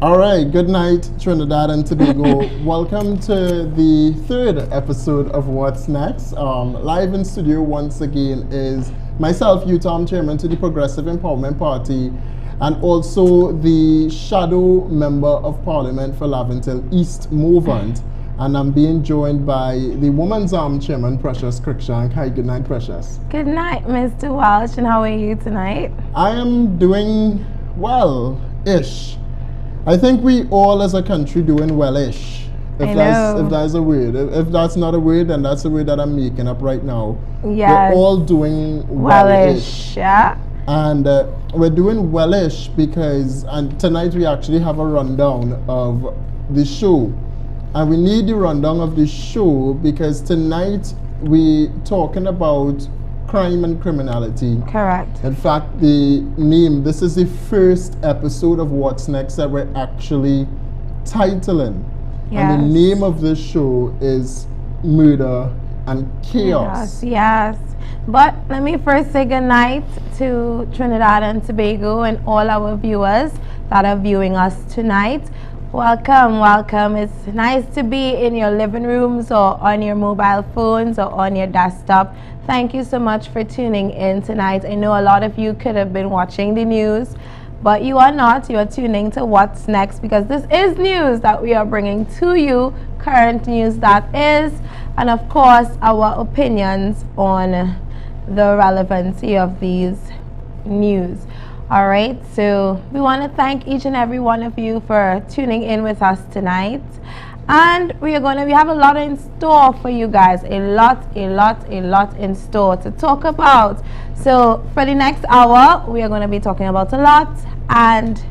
All right, good night, Trinidad and Tobago. Welcome to the third episode of What's Next. Live in studio once again is myself, Tom, Chairman to the Progressive Empowerment Party, and also the shadow member of Parliament for Laventille East Movement. And I'm being joined by the Women's Arm Chairman, Precious Cruikshank. Hi, good night, Precious. Good night, Mr. Walsh, and how are you tonight? I am doing well-ish. I think we all as a country doing well-ish. If that's a word. If that's not a word, then that's a word that I'm making up right now. Yes. We're all doing well-ish. Yeah. And we're doing well-ish because tonight we actually have a rundown of the show. And we need the rundown of the show because tonight we're talking about crime and criminality. Correct. In fact, this is the first episode of What's Next that we're actually titling. Yes. And the name of this show is Murder and Chaos. Yes. But let me first say good night to Trinidad and Tobago and all our viewers that are viewing us tonight. Welcome, welcome. It's nice to be in your living rooms or on your mobile phones or on your desktop. Thank you so much for tuning in tonight. I know a lot of you could have been watching the news, but you are not. You are tuning to What's Next because this is news that we are bringing to you, current news that is, and of course our opinions on the relevancy of these news. All right, so we want to thank each and every one of you for tuning in with us tonight. And we have a lot in store for you guys, a lot in store to talk about. So for the next hour, we are going to be talking about a lot, and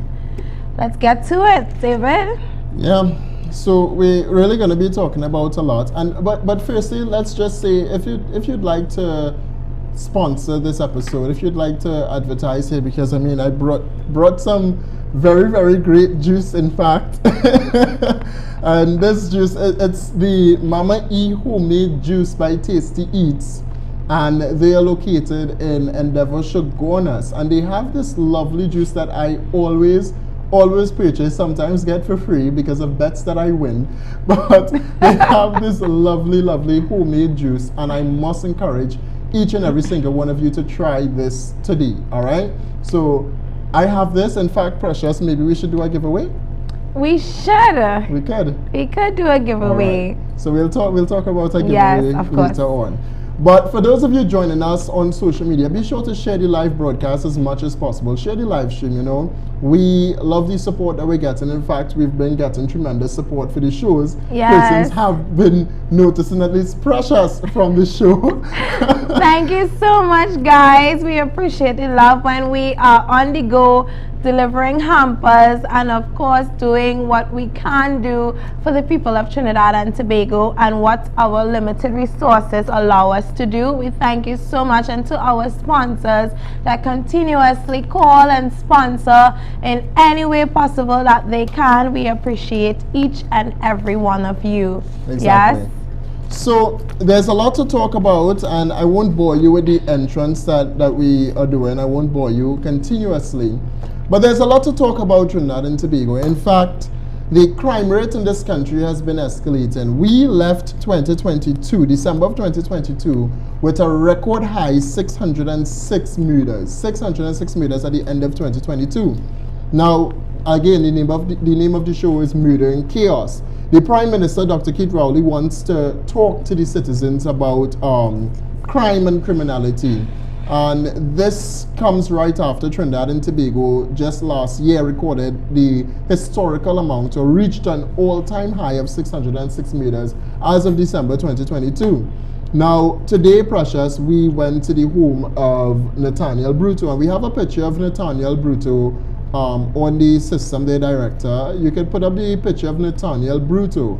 let's get to it, David. Yeah, so we're really going to be talking about a lot. And but firstly, let's just say if you'd like to sponsor this episode, if you'd like to advertise here, because I mean I brought some very, very great juice, in fact. And this juice, it's the Mama E homemade juice by Tasty Eats, and they are located in Endeavour Shogunas, and they have this lovely juice that I always purchase, sometimes get for free because of bets that I win. But they have this lovely homemade juice, and I must encourage each and every single one of you to try this today. All right, so I have this. In fact, Precious, maybe we should do a giveaway. We should. We could do a giveaway. Right. So we'll talk about a giveaway yes, of course. later on. But for those of you joining us on social media, be sure to share the live broadcast as much as possible. Share the live stream, you know. We love the support that we're getting. In fact, we've been getting tremendous support for the shows. Yes. Persons have been noticing at least Precious from the show. Thank you so much, guys. We appreciate the love when we are on the go, delivering hampers, and of course doing what we can do for the people of Trinidad and Tobago and what our limited resources allow us to do. We thank you so much, and to our sponsors that continuously call and sponsor in any way possible that they can. We appreciate each and every one of you. Exactly. Yes. So there's a lot to talk about, and I won't bore you with the entrance that we are doing. I won't bore you continuously. But there's a lot to talk about Trinidad and Tobago. In fact, the crime rate in this country has been escalating. We left 2022, December of 2022, with a record high 606 murders. 606 murders at the end of 2022. Now, again, the name of the show is Murder and Chaos. The Prime Minister, Dr. Keith Rowley, wants to talk to the citizens about crime and criminality. And this comes right after Trinidad and Tobago just last year recorded the historical amount, or reached an all-time high of 606 murders as of December 2022. Now, today, Precious, we went to the home of Nathaniel Bruto, and we have a picture of Nathaniel Bruto on the system, the director. You can put up the picture of Nathaniel Bruto.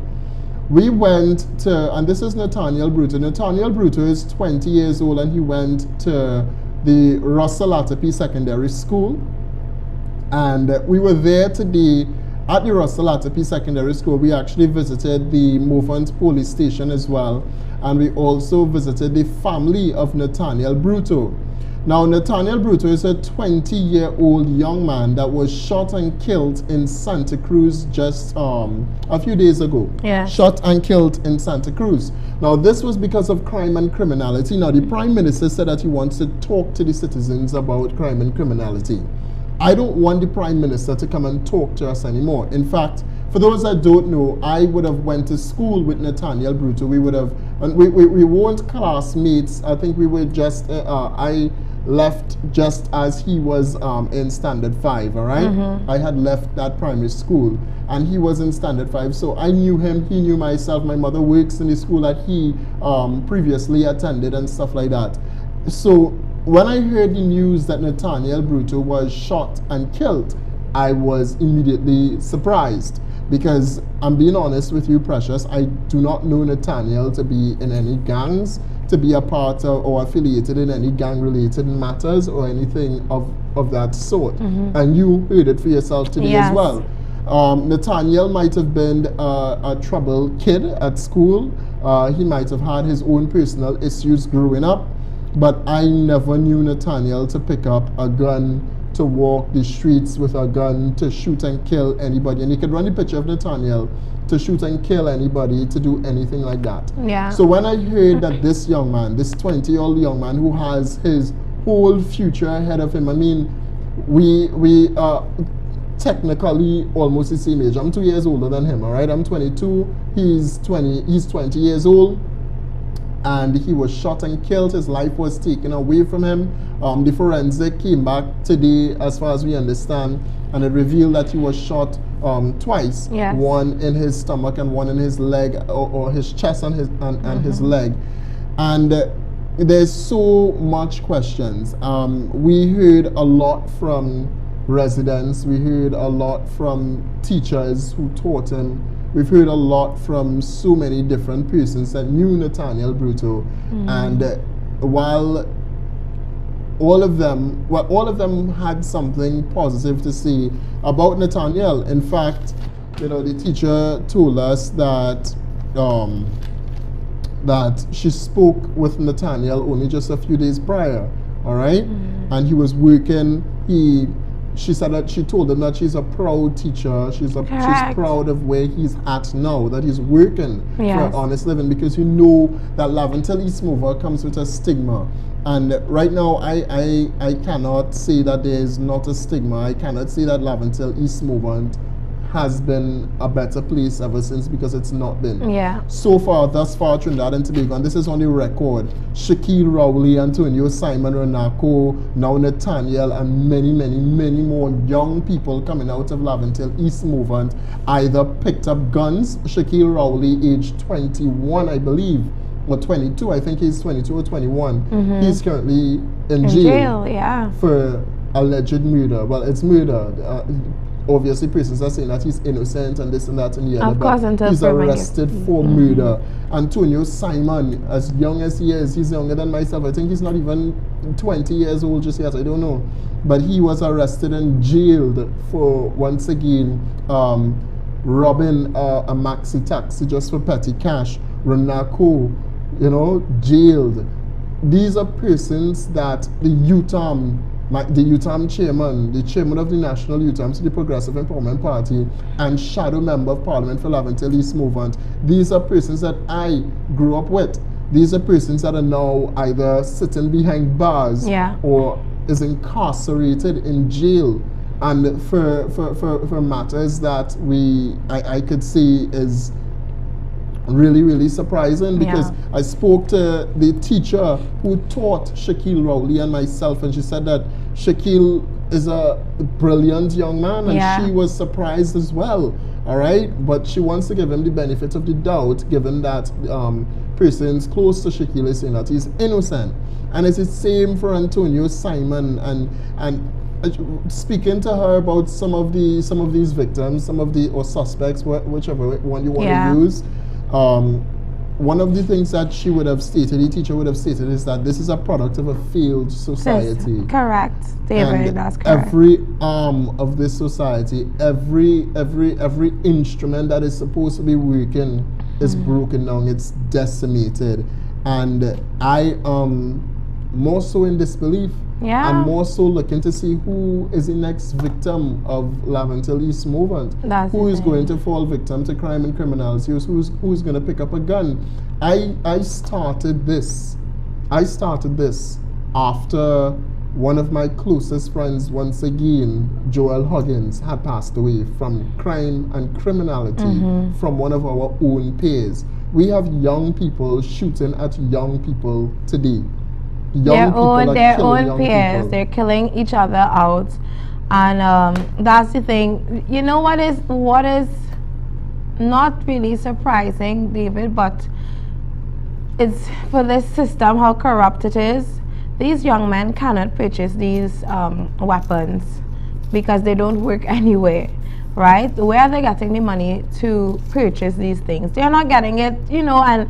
We went to, and this is Nathaniel Bruto. Nathaniel Bruto is 20 years old, and he went to the Russell Latapy Secondary School. And we were there today at the Russell Latapy Secondary School. We actually visited the Movement Police Station as well. And we also visited the family of Nathaniel Bruto. Now, Nathaniel Bruto is a 20-year-old young man that was shot and killed in Santa Cruz just a few days ago. Yeah. Shot and killed in Santa Cruz. Now, this was because of crime and criminality. Now, the Prime Minister said that he wants to talk to the citizens about crime and criminality. I don't want the Prime Minister to come and talk to us anymore. In fact, for those that don't know, I would have went to school with Nathaniel Bruto. We would have, and we weren't classmates. I think we were just, I left just as he was in Standard 5, all right? I had left that primary school, and he was in Standard 5, so I knew him, he knew myself. My mother works in the school that he previously attended and stuff like that. So when I heard the news that Nathaniel Bruto was shot and killed, I was immediately surprised. Because I'm being honest with you, Precious, I do not know Nathaniel to be in any gangs, to be a part of or affiliated in any gang-related matters or anything of that sort. And you heard it for yourself today as well. Nathaniel might have been a troubled kid at school. He might have had his own personal issues growing up. But I never knew Nathaniel to pick up a gun, to walk the streets with a gun, to shoot and kill anybody. And you could run a picture of Nathaniel to shoot and kill anybody, to do anything like that. Yeah. So when I heard that this young man, this 20-year-old young man who has his whole future ahead of him, I mean, we are technically almost the same age. I'm 2 years older than him, all right? I'm 22, he's 20 years old. And he was shot and killed. His life was taken away from him. The forensic came back today, as far as we understand, and it revealed that he was shot twice. Yes. One in his stomach and one in his leg, or his chest and his leg. And there's so much questions. We heard a lot from residents. We heard a lot from teachers who taught him. We've heard a lot from so many different persons that knew Nathaniel Bruto, and while all of them had something positive to say about Nathaniel. In fact, you know, the teacher told us that that she spoke with Nathaniel only just a few days prior, all right, and he was working. She said that she told him that she's a proud teacher. She's proud of where he's at now, that he's working for an honest living, because you know that Laventille East Mover comes with a stigma. And right now, I cannot say that there is not a stigma. I cannot say that Laventille East Movement has been a better place ever since, because it's not been. Yeah. So far, thus far, Trinidad and Tobago, and this is on the record, Shaquille Rowley, Antonio, Simon Renako, now Nathaniel, and many, many, many more young people coming out of Laventille East Movement either picked up guns. Shaquille Rowley, age 21, I believe, or 22, I think he's 22 or 21. He's currently in jail, for alleged murder. Well, it's murder. Obviously, persons are saying that he's innocent and this and that and the other, but he's arrested for murder. Antonio Simon, as young as he is, he's younger than myself. I think he's not even 20 years old just yet, I don't know. But he was arrested and jailed for, once again, robbing a maxi taxi just for petty cash. Renako, you know, jailed. These are persons that the UTAM chairman, the chairman of the National UTAM, so the Progressive Empowerment Party, and shadow member of Parliament for Laventille East Movement, these are persons that I grew up with. These are persons that are now either sitting behind bars or is incarcerated in jail, and for matters that I could say is really, really surprising, because I spoke to the teacher who taught Shaquille Rowley and myself, and she said that Shaquille is a brilliant young man, and she was surprised as well, all right? But she wants to give him the benefit of the doubt, given that persons close to Shaquille is saying that he's innocent. And it's the same for Antonio Simon, and speaking to her about some of these victims, or suspects, whichever one you want to use. One of the things that she would have stated, the teacher would have stated, is that this is a product of a failed society. Correct, David, and that's correct. Every arm of this society, every instrument that is supposed to be working is broken down, it's decimated. And I am more so in disbelief Yeah. I'm more so looking to see who is the next victim of Laventil East movement. Who is going to fall victim to crime and criminality? Who's going to pick up a gun? I started this after one of my closest friends, once again, Joel Huggins, had passed away from crime and criminality from one of our own peers. We have young people shooting at young people today. Their own peers. They're killing each other out. And that's the thing. You know what is not really surprising, David, but it's for this system, how corrupt it is. These young men cannot purchase these weapons because they don't work anywhere, right? Where are they getting the money to purchase these things? They're not getting it, and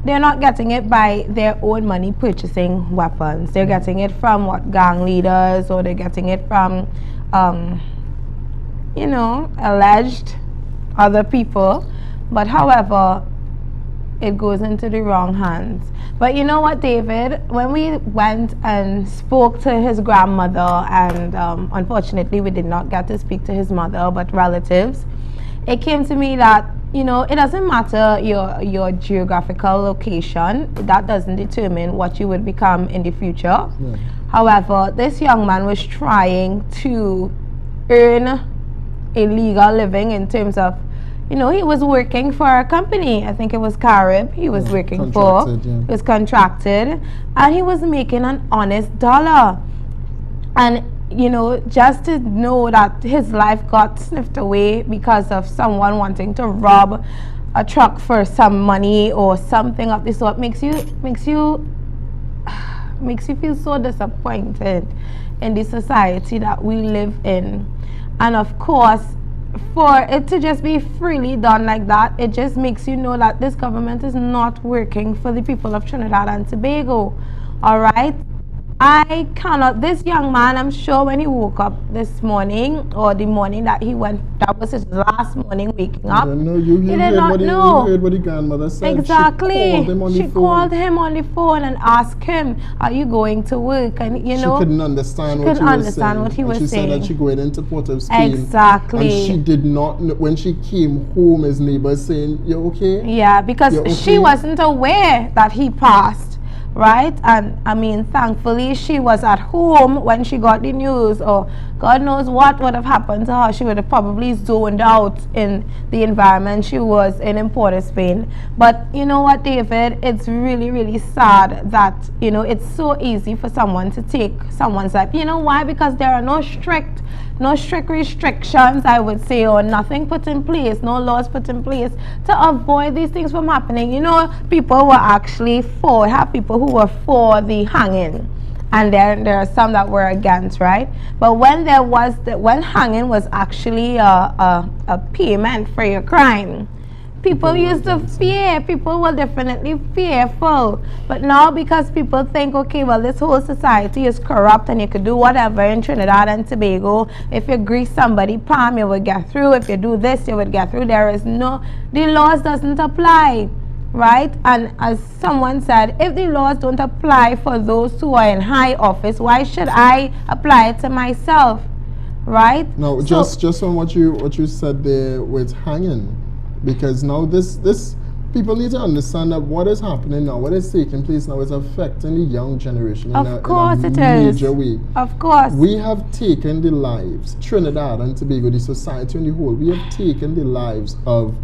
they're not getting it by their own money purchasing weapons. They're getting it from gang leaders, or they're getting it from, alleged other people. But however, it goes into the wrong hands. But you know what, David? When we went and spoke to his grandmother, and unfortunately we did not get to speak to his mother, but relatives, it came to me that, it doesn't matter your geographical location. That doesn't determine what you would become in the future. Yeah. However, this young man was trying to earn a legal living in terms of, he was working for a company. I think it was Carib. He was working for. Yeah. He was contracted, and he was making an honest dollar. And just to know that his life got sniffed away because of someone wanting to rob a truck for some money or something of this sort makes you feel so disappointed in the society that we live in. And of course, for it to just be freely done like that, it just makes you know that this government is not working for the people of Trinidad and Tobago. All right? I cannot, this young man, I'm sure when he woke up this morning, or the morning that he went, that was his last morning waking up. You heard what the grandmother said. Exactly. She called him on the phone and asked him, are you going to work? And she couldn't understand what he was saying. She said that she going into Port of Spain. Exactly. And she did not know, when she came home, his neighbors saying, you're okay? Yeah, because she wasn't aware that he passed. Right? And I mean, thankfully she was at home when she got the news, or God knows what would have happened to her. She would have probably zoned out in the environment she was in Port of Spain. But you know what, David, it's really, really sad that it's so easy for someone to take someone's life. You know why? Because there are no strict restrictions, I would say, or nothing put in place, no laws put in place to avoid these things from happening. People were actually have people who were for the hanging, and there are some that were against, right? But when when hanging was actually a payment for your crime, people used to fear. People were definitely fearful. But now, because people think, okay, well, this whole society is corrupt and you could do whatever in Trinidad and Tobago. If you grease somebody palm, you would get through. If you do this, you would get through. The laws doesn't apply, right? And as someone said, if the laws don't apply for those who are in high office, why should I apply it to myself, right? No, just on what you said there with hanging. Because now this people need to understand that what is happening now, what is taking place now, is affecting the young generation in a major way. Of course. We have taken the lives, Trinidad and Tobago, the society on the whole, we have taken the lives of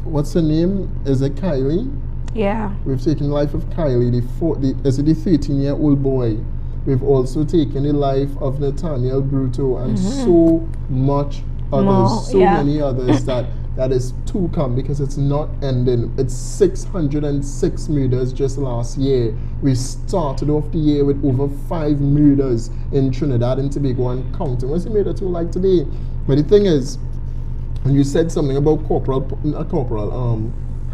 what's her name? Is it Kylie? Yeah. We've taken the life of Kylie, the 13-year-old boy. We've also taken the life of Nathaniel Bruto and so much others, many others that is to come, because it's not ending. It's 606 murders just last year. We started off the year with over 5 murders in Trinidad and Tobago and counting. What's the murder to like today? But the thing is, when you said something about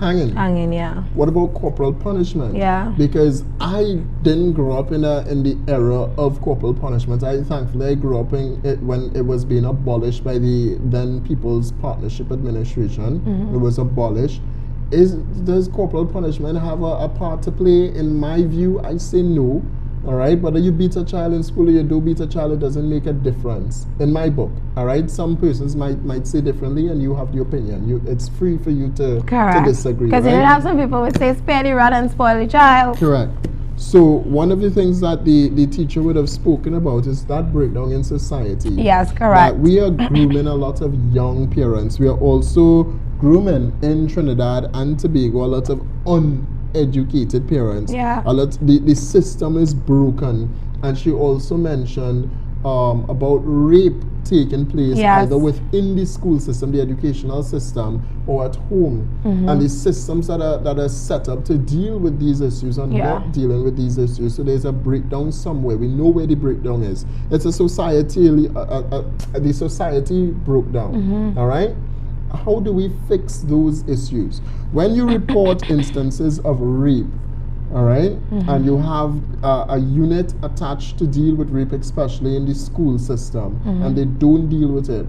hanging, yeah. What about corporal punishment? Yeah. Because I didn't grow up in the era of corporal punishment. Thankfully I grew up in it when it was being abolished by the then People's Partnership Administration. It was abolished. Does corporal punishment have a part to play? In my view, I say no, All right, whether you beat a child in school or you do beat a child, it doesn't make a difference in my book. All right, some persons might say differently, and you have the opinion. It's free for you to disagree. Because right? you have some people who say spare the rod and spoil the child. Correct. So one of the things that the teacher would have spoken about is that breakdown in society. Yes, correct. That we are grooming a lot of young parents. We are also grooming in Trinidad and Tobago a lot of uneducated parents. Yeah. The system is broken. And she also mentioned about rape taking place either within the school system, the educational system, or at home. And the systems that are set up to deal with these issues are not dealing with these issues. So there's a breakdown somewhere. We know where the breakdown is. It's a society, the society broke down. All right? How do we fix those issues? When you report instances of rape, all right, and you have a unit attached to deal with rape, especially in the school system, and they don't deal with it,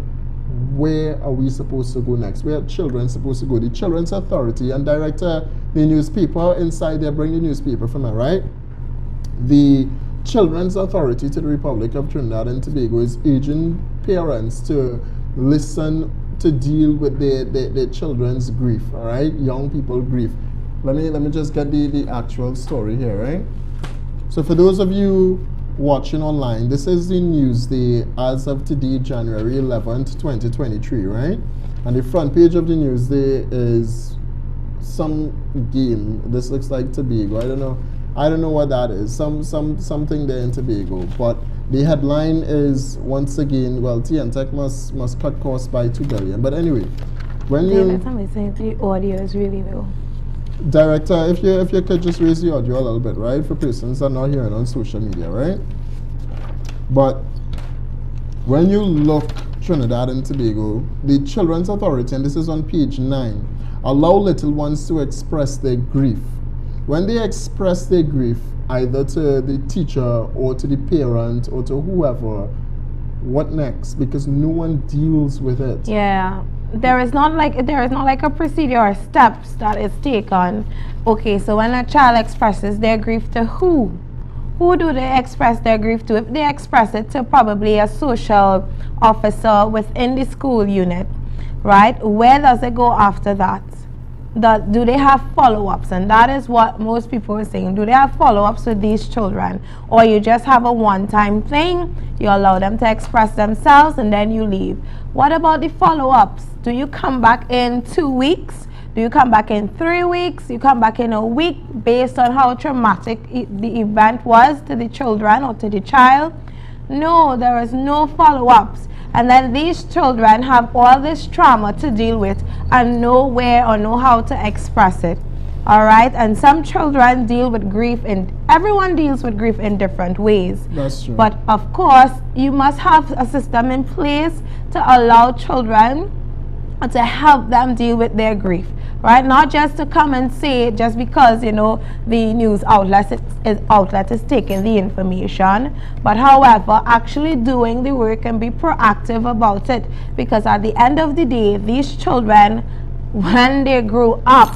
where are we supposed to go next? Where are children supposed to go? The Children's Authority, and director, the newspaper inside there, bring the newspaper from there, right? The Children's Authority to the Republic of Trinidad and Tobago is urging parents to listen to deal with their children's grief, all right? Young people grief. Let me just get the actual story here, right? So for those of you watching online, this is the Newsday as of today, January 11th, 2023, right? And the front page of the Newsday is some game. This looks like Tobago. I don't know what that is. Something there in Tobago. But the headline is, once again, well, TNTech must cut costs by 2 billion. But anyway, when you... Somebody saying the audio is really low. Director, if you could just raise the audio a little bit, right, for persons that are not hearing on social media, right? But when you look Trinidad and Tobago, the Children's Authority, and this is on page 9, allow little ones to express their grief. When they express their grief, either to the teacher or to the parent or to whoever, what next? Because no one deals with it. Yeah. There is not like a procedure or steps that is taken. Okay, so when a child expresses their grief to who? Who do they express their grief to? If they express it to probably a social officer within the school unit, right? Where does it go after that? Do they have follow-ups? And that is what most people are saying. Do they have follow-ups with these children? Or you just have a one-time thing, you allow them to express themselves, and then you leave. What about the follow-ups? Do you come back in 2 weeks? Do you come back in 3 weeks? You come back in a week based on how traumatic the event was to the children or to the child? No, there is no follow-ups. And then these children have all this trauma to deal with and know where or know how to express it. All right? And some children deal with grief, and everyone deals with grief in different ways. That's true. But of course, you must have a system in place to allow children to help them deal with their grief, right? Not just to come and say it just because, you know, the news outlet is taking the information, but however, actually doing the work and be proactive about it, because at the end of the day, these children, when they grow up,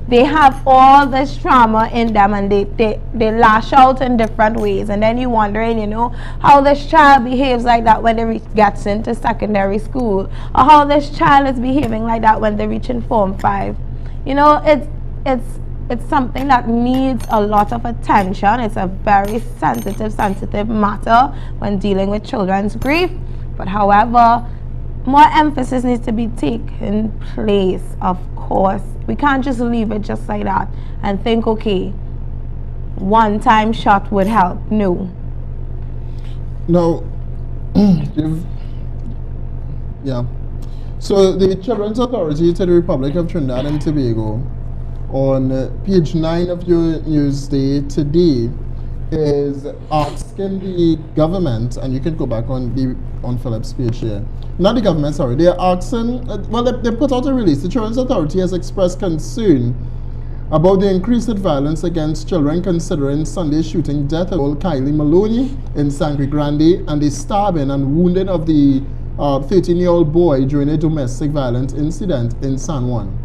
they have all this trauma in them, and they lash out in different ways. And then you're wondering, you know, how this child behaves like that when they gets into secondary school, or how this child is behaving like that when they reach in Form 5. You know, it's something that needs a lot of attention. It's a very sensitive matter when dealing with children's grief. But however, more emphasis needs to be taken place, of course. We can't just leave it just like that and think, okay, one-time shot would help. No. No. Yeah. So the Children's Authority to the Republic of Trinidad and Tobago, on page 9 of your Newsday today, is asking the government, and you can go back on Philip's page here. Not the government, sorry. They are asking, well, they put out a release. The Children's Authority has expressed concern about the increased violence against children, considering Sunday's shooting death of Kylie Maloney in Sangre Grande and the stabbing and wounding of the 13-year-old boy during a domestic violence incident in San Juan.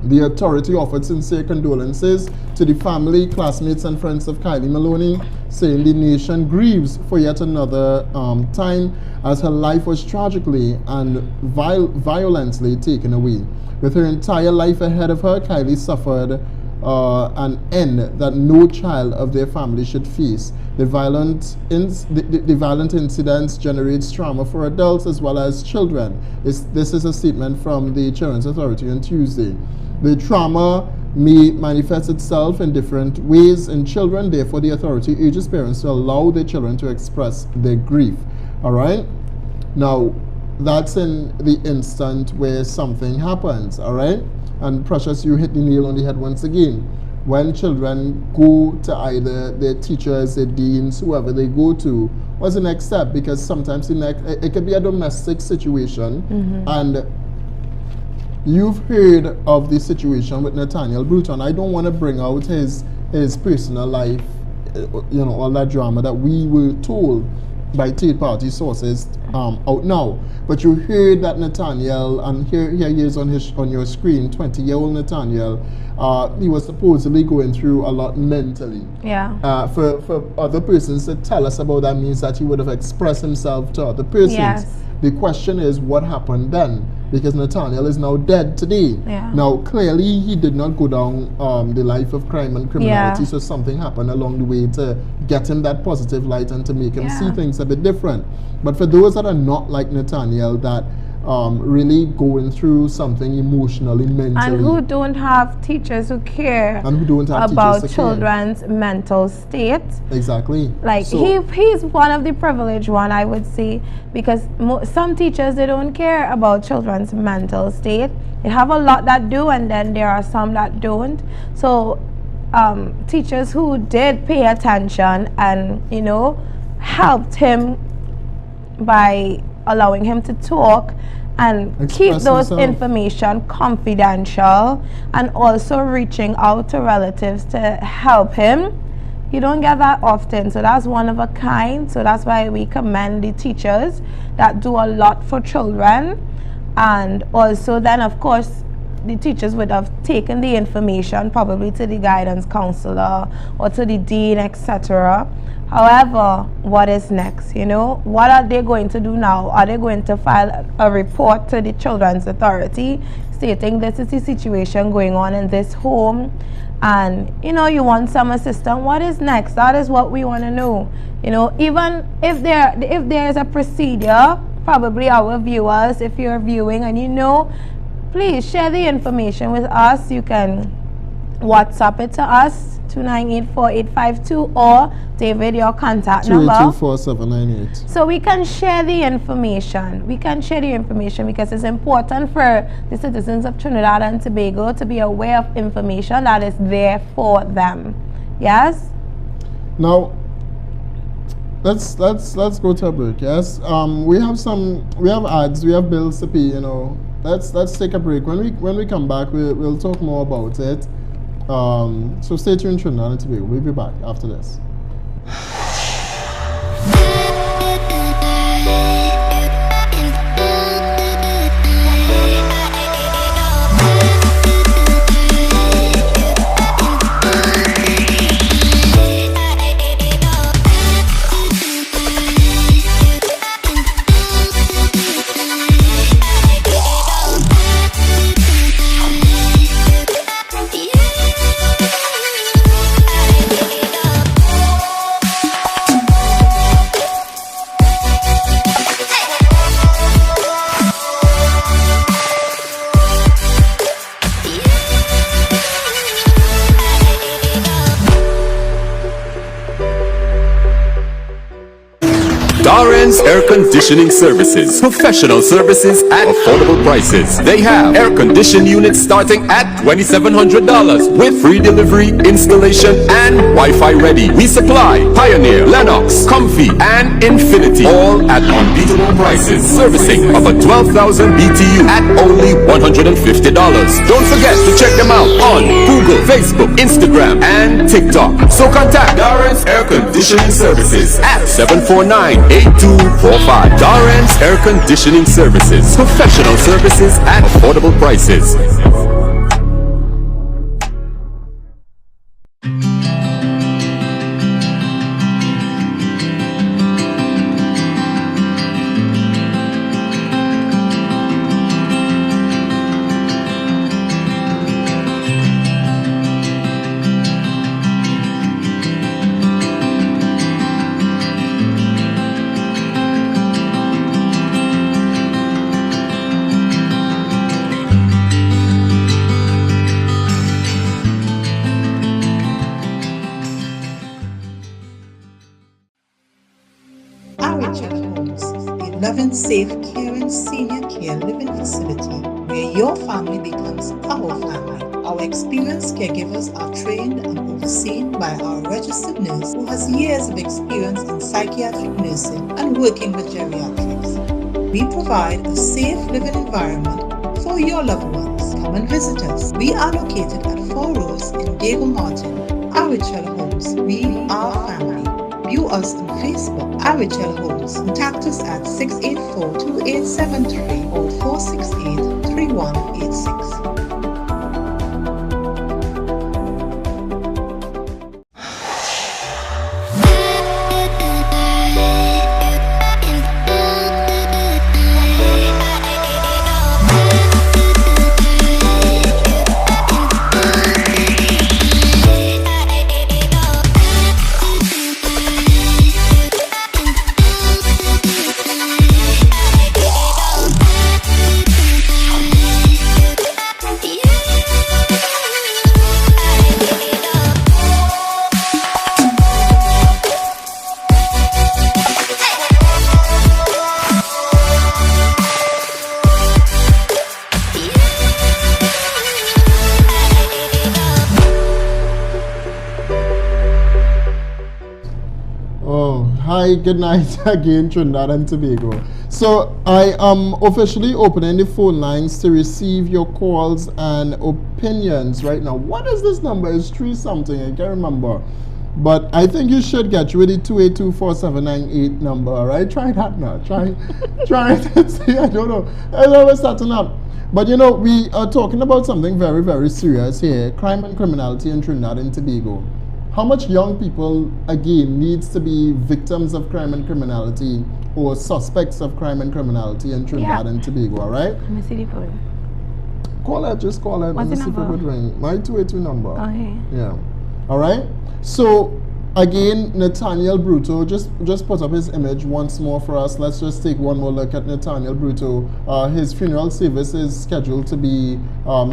The authority offered sincere condolences to the family, classmates, and friends of Kylie Maloney, saying the nation grieves for yet another time as her life was tragically and violently taken away. With her entire life ahead of her, Kylie suffered an end that no child of their family should face. The violent incidents generates trauma for adults as well as children. This is a statement from the Children's Authority on Tuesday. The trauma may manifest itself in different ways in children. Therefore, the authority urges parents to allow their children to express their grief. All right? Now, that's in the instant where something happens. All right? And Precious, you hit the nail on the head once again. When children go to either their teachers, their deans, whoever they go to, what's the next step? Because sometimes it could be a domestic situation, and you've heard of the situation with Nathaniel Bruton. I don't want to bring out his personal life, all that drama that we were told by third-party sources out now. But you heard that Nathaniel, and here he is on your screen, 20-year-old Nathaniel, he was supposedly going through a lot mentally. Yeah. For other persons to tell us about that means that he would have expressed himself to other persons. Yes. The question is, what happened then? Because Nathaniel is now dead today. Yeah. Now, clearly, he did not go down the life of crime and criminality, so something happened along the way to get him that positive light and to make him see things a bit different. But for those that are not like Nathaniel, that really going through something emotionally, mentally, and who don't have teachers who care and who don't have about teachers children's mental state. Exactly. Like he's one of the privileged one, I would say, because some teachers, they don't care about children's mental state. They have a lot that do, and then there are some that don't. So teachers who did pay attention and helped him by allowing him to talk and keep those information confidential, and also reaching out to relatives to help him. You don't get that often, so that's one of a kind. So that's why we commend the teachers that do a lot for children. And also then, of course, the teachers would have taken the information probably to the guidance counselor or to the dean, etc. However, what is next? What are they going to do now? Are they going to file a report to the Children's Authority stating this is the situation going on in this home, and you want some assistance? What is next? That is what we want to know. Even if there is a procedure, probably our viewers, if you're viewing and please share the information with us. You can WhatsApp it to us, 2984852, or David, your contact number, 2824798. so we can share the information. Because it's important for the citizens of Trinidad and Tobago to be aware of information that is there for them. Yes. Now, let's go to a break. Yes. We have ads. We have bills to pay. Let's take a break. When we come back, we'll talk more about it. So stay tuned, Trinidad and Tobago. We'll be back after this. Darren's Air Conditioning Services. Professional services at affordable prices. They have air conditioning units starting at $2,700 with free delivery, installation, and Wi-Fi ready. We supply Pioneer, Lennox, Comfy, and Infinity, all at unbeatable prices. Servicing of a 12,000 BTU at only $150. Don't forget to check them out on Google, Facebook, Instagram, and TikTok. So contact Darren's Air Conditioning Services at 749-8245. Darren's Air Conditioning Services. Professional services at affordable prices. loving, safe, caring senior care living facility where your family becomes our family. Our experienced caregivers are trained and overseen by our registered nurse who has years of experience in psychiatric nursing and working with geriatrics. We provide a safe living environment for your loved ones. Come and visit us. We are located at 4 Rows in Diego Martin, Arichel Homes. We are family. View us on Facebook, Arichel Homes. Contact us at 684-2873 or 468-3186. Hi, good night again, Trinidad and Tobago. So I am officially opening the phone lines to receive your calls and opinions right now. What is this number? It's 3 something, I can't remember. But I think you should get you with the 2824798 number, all right? Try that now. Try it and see. I don't know. It's always starting up. But you know, we are talking about something very, very serious here. Crime and criminality in Trinidad and Tobago. How much young people, again, needs to be victims of crime and criminality or suspects of crime and criminality in Trinidad and Tobago, all right? Let me see the phone. Call it, just call it. What's the number? Ring. My 282 number. Okay. Yeah. All right? So, again, Nathaniel Bruto, just put up his image once more for us. Let's just take one more look at Nathaniel Bruto. His funeral service is scheduled to be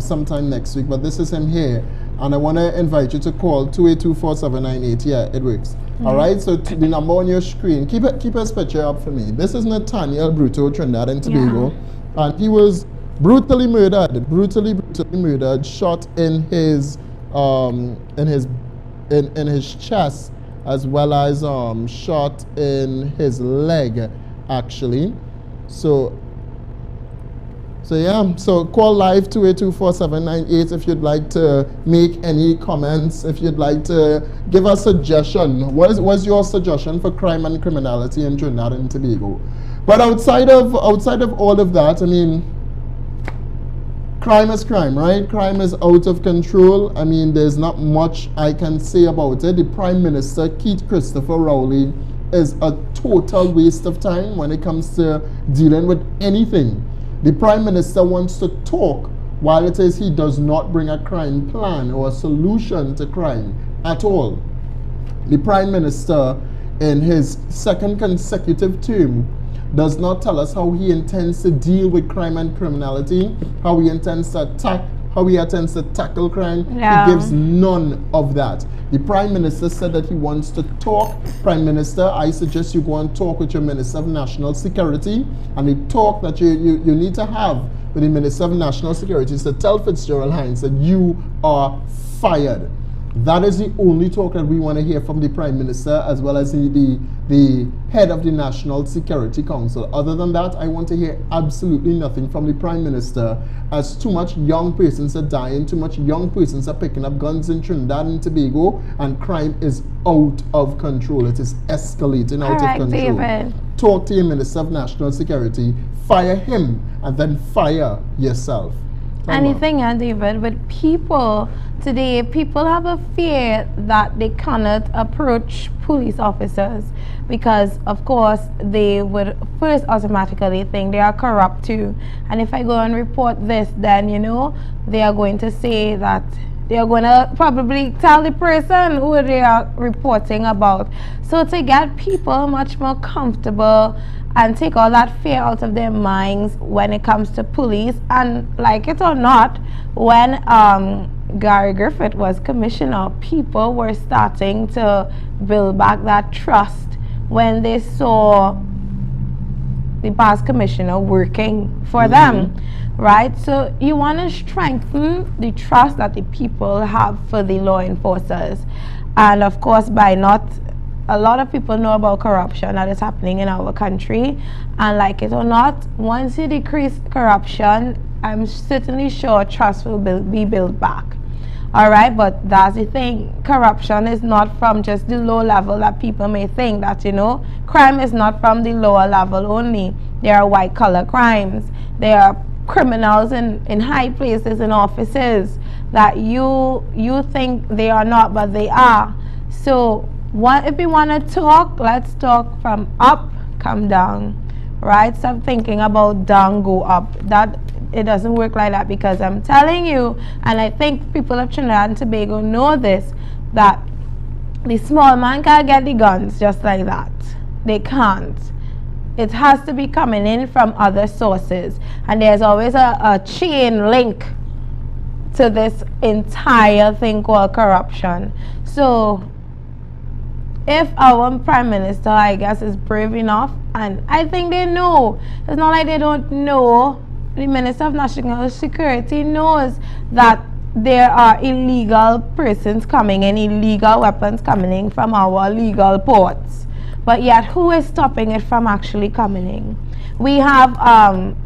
sometime next week, but this is him here. And I want to invite you to call 2824798. Yeah, it works. All right, so the number on your screen, keep his picture up for me. This is Nathaniel Bruto, Trinidad and Tobago. And he was brutally murdered, shot in his chest, as well as shot in his leg, actually. So yeah, so call live 2824798 if you'd like to make any comments, if you'd like to give a suggestion. What's your suggestion for crime and criminality in Trinidad and Tobago? But outside of all of that, I mean, crime is crime, right? Crime is out of control. I mean, there's not much I can say about it. The Prime Minister, Keith Christopher Rowley, is a total waste of time when it comes to dealing with anything. The Prime Minister wants to talk while it is he does not bring a crime plan or a solution to crime at all. The Prime Minister, in his second consecutive term, does not tell us how he intends to deal with crime and criminality, how he intends to tackle crime. Yeah. He gives none of that. The Prime Minister said that he wants to talk. Prime Minister, I suggest you go and talk with your Minister of National Security, and the talk that you need to have with the Minister of National Security is to tell Fitzgerald Hines that you are fired. That is the only talk that we want to hear from the Prime Minister, as well as the head of the National Security Council. Other than that, I want to hear absolutely nothing from the Prime Minister, as too much young persons are dying, too much young persons are picking up guns in Trinidad and Tobago, and crime is out of control. It is escalating out of control. David. Talk to your Minister of National Security, fire him, and then fire yourself. Anything, David, with people today, people have a fear that they cannot approach police officers because, of course, they would first automatically think they are corrupt too. And if I go and report this, then, you know, they are going to say that they are going to probably tell the person who they are reporting about. So to get people much more comfortable and take all that fear out of their minds when it comes to police, and like it or not, when Gary Griffith was commissioner, people were starting to build back that trust when they saw the past commissioner working for them, right? So you want to strengthen the trust that the people have for the law enforcers. And of course, by not, a lot of people know about corruption that is happening in our country, and like it or not, once you decrease corruption, I'm certainly sure trust will be built back. All right, but that's the thing. Corruption is not from just the low level that people may think that, you know, crime is not from the lower level only. There are white collar crimes. There are criminals in high places in offices that you think they are not, but they are. So if we want to talk, let's talk from up, come down, right? Stop thinking about down, go up. That it doesn't work like that, because I'm telling you, and I think people of Trinidad and Tobago know this, that the small man can't get the guns just like that. They can't. It has to be coming in from other sources, and there's always a chain link to this entire thing called corruption. So if our Prime Minister, I guess, is brave enough, and I think they know, it's not like they don't know, the Minister of National Security knows that there are illegal persons coming in, illegal weapons coming in from our legal ports. But yet, who is stopping it from actually coming in? We have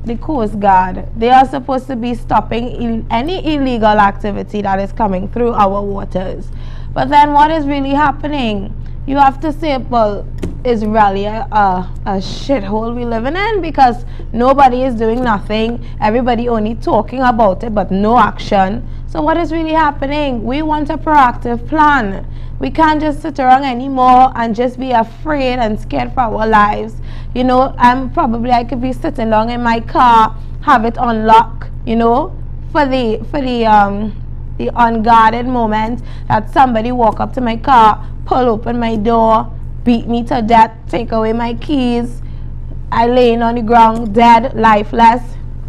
the Coast Guard. They are supposed to be stopping any illegal activity that is coming through our waters. But then what is really happening? You have to say, well, is really a shithole we living in, because nobody is doing nothing. Everybody only talking about it, but no action. So what is really happening? We want a proactive plan. We can't just sit around anymore and just be afraid and scared for our lives. You know, I could be sitting down in my car, have it unlocked, you know, for the unguarded moment that somebody walk up to my car, pull open my door, beat me to death, take away my keys, I laying on the ground dead, lifeless,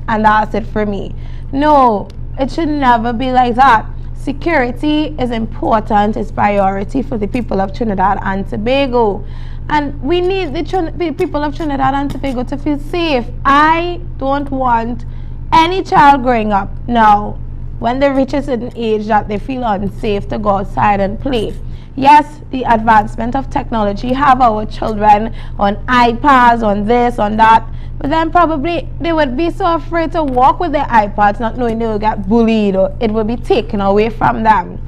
and that's it for me. No, it should never be like that. Security is important, it's priority for the people of Trinidad and Tobago. And we need the people of Trinidad and Tobago to feel safe. I don't want any child growing up now, when they reach a certain age, that they feel unsafe to go outside and play. Yes, the advancement of technology have our children on iPads, on this, on that, but then probably they would be so afraid to walk with their iPads, not knowing they will get bullied or it will be taken away from them.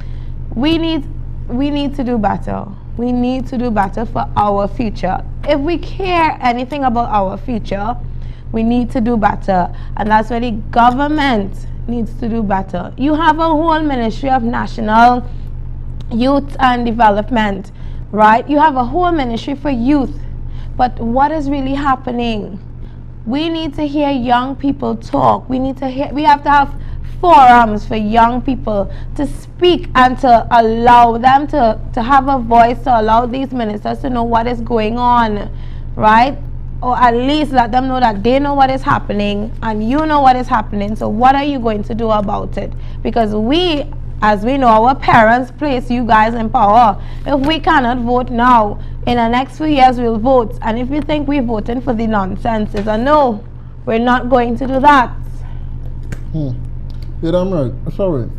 We need to do better. We need to do better for our future. If we care anything about our future, we need to do better, and that's where the government needs to do better. You have a whole Ministry of National Youth and Development, right? You have a whole ministry for youth, but what is really happening? We need to hear young people talk. We have to have forums for young people to speak and to allow them to have a voice, to allow these ministers to know what is going on, right? Or at least let them know that they know what is happening and you know what is happening. So what are you going to do about it? Because as we know, our parents place you guys in power. If we cannot vote now, in the next few years we'll vote. And if you think we're voting for the nonsense, it's a no. We're not going to do that. Yeah, I'm right. Sorry.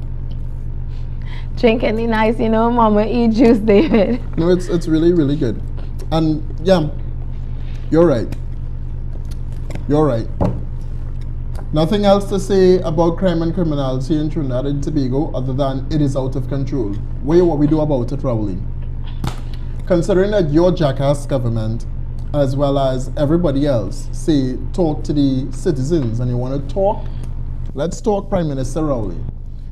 Drink any nice, you know, Mama eat juice, David. No, it's really, really good. And yeah, you're right. You're right. Nothing else to say about crime and criminality in Trinidad and Tobago other than it is out of control. What we do about it, Rowley? Considering that your jackass government, as well as everybody else, say talk to the citizens, and you want to talk, let's talk Prime Minister Rowley.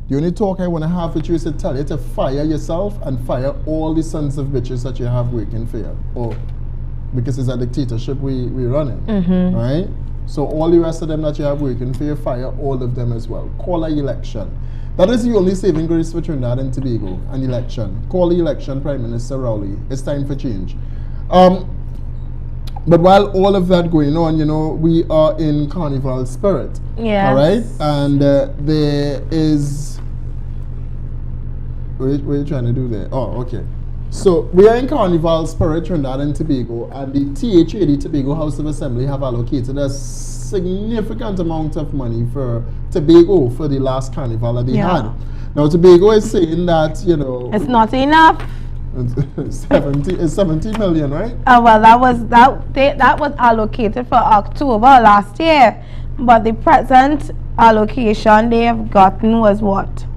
The only talk I want to have with you is to tell you to fire yourself and fire all the sons of bitches that you have working for you. Or because it's a dictatorship we running, right? So all the rest of them that you have working for you, fire all of them as well. Call an election. That is the only saving grace for Trinidad and Tobago, an election. Call the election, Prime Minister Rowley. It's time for change. But while all of that going on, you know, we are in carnival spirit. Yeah. All right? And there is... What are you trying to do there? Oh, okay. So we are in Carnival Spirit, Trinidad and Tobago, and the THA, the Tobago House of Assembly, have allocated a significant amount of money for Tobago for the last carnival that they had. Now Tobago is saying that, you know, it's not enough. 70 million, right? Well, that was allocated for October last year, but the present allocation they have gotten was what?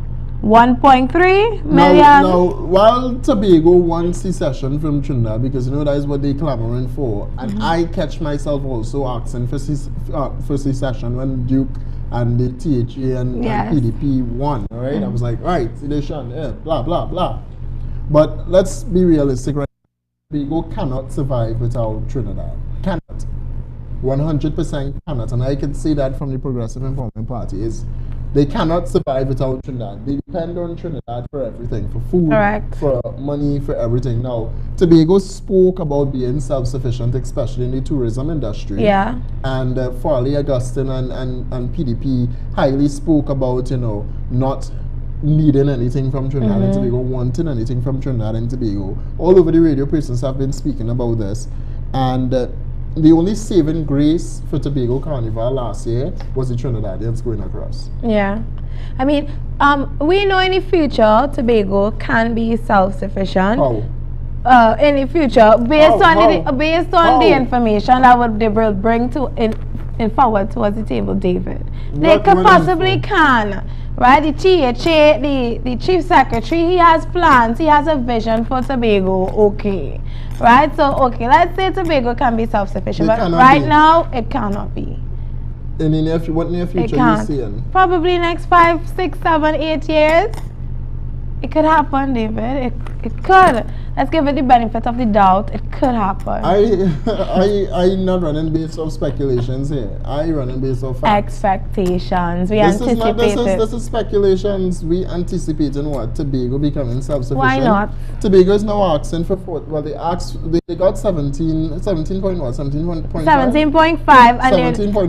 1.3 million. Now, while Tobago wants secession from Trinidad, because you know that is what they're clamoring for, and I catch myself also asking for secession when Duke and the THA and PDP won, all right? I was like, right, secession, yeah, blah, blah, blah. But let's be realistic, right? Tobago cannot survive without Trinidad. Cannot. 100% cannot. And I can say that from the Progressive Empowerment Party is they cannot survive without Trinidad. They depend on Trinidad for everything, for food, for money, for everything. Now, Tobago spoke about being self-sufficient, especially in the tourism industry. Yeah. And Farley, Augustine, and PDP highly spoke about, you know, not needing anything from Trinidad and Tobago, wanting anything from Trinidad and Tobago. All over the radio persons have been speaking about this. And the only saving grace for Tobago Carnival last year was the Trinidadians going across. Yeah. I mean, we know in the future Tobago can be self-sufficient. How? In the future, based on the information that they will bring in forward towards the table, David. They could possibly can. Right, the THA, the chief secretary, he has plans, he has a vision for Tobago, okay. Right, so okay, let's say Tobago can be self-sufficient, but right now, it cannot be. In the what near future are you seeing? Probably next 5, 6, 7, 8 years. It could happen, David. It could. Let's give it the benefit of the doubt. It could happen. I'm not running based off speculations here. I running based off facts. Expectations. We anticipate this is speculations. We anticipating what? Tobago becoming self-sufficient. Why not? Tobago is now asking for they got 17 point what? 17.5? 17.5 and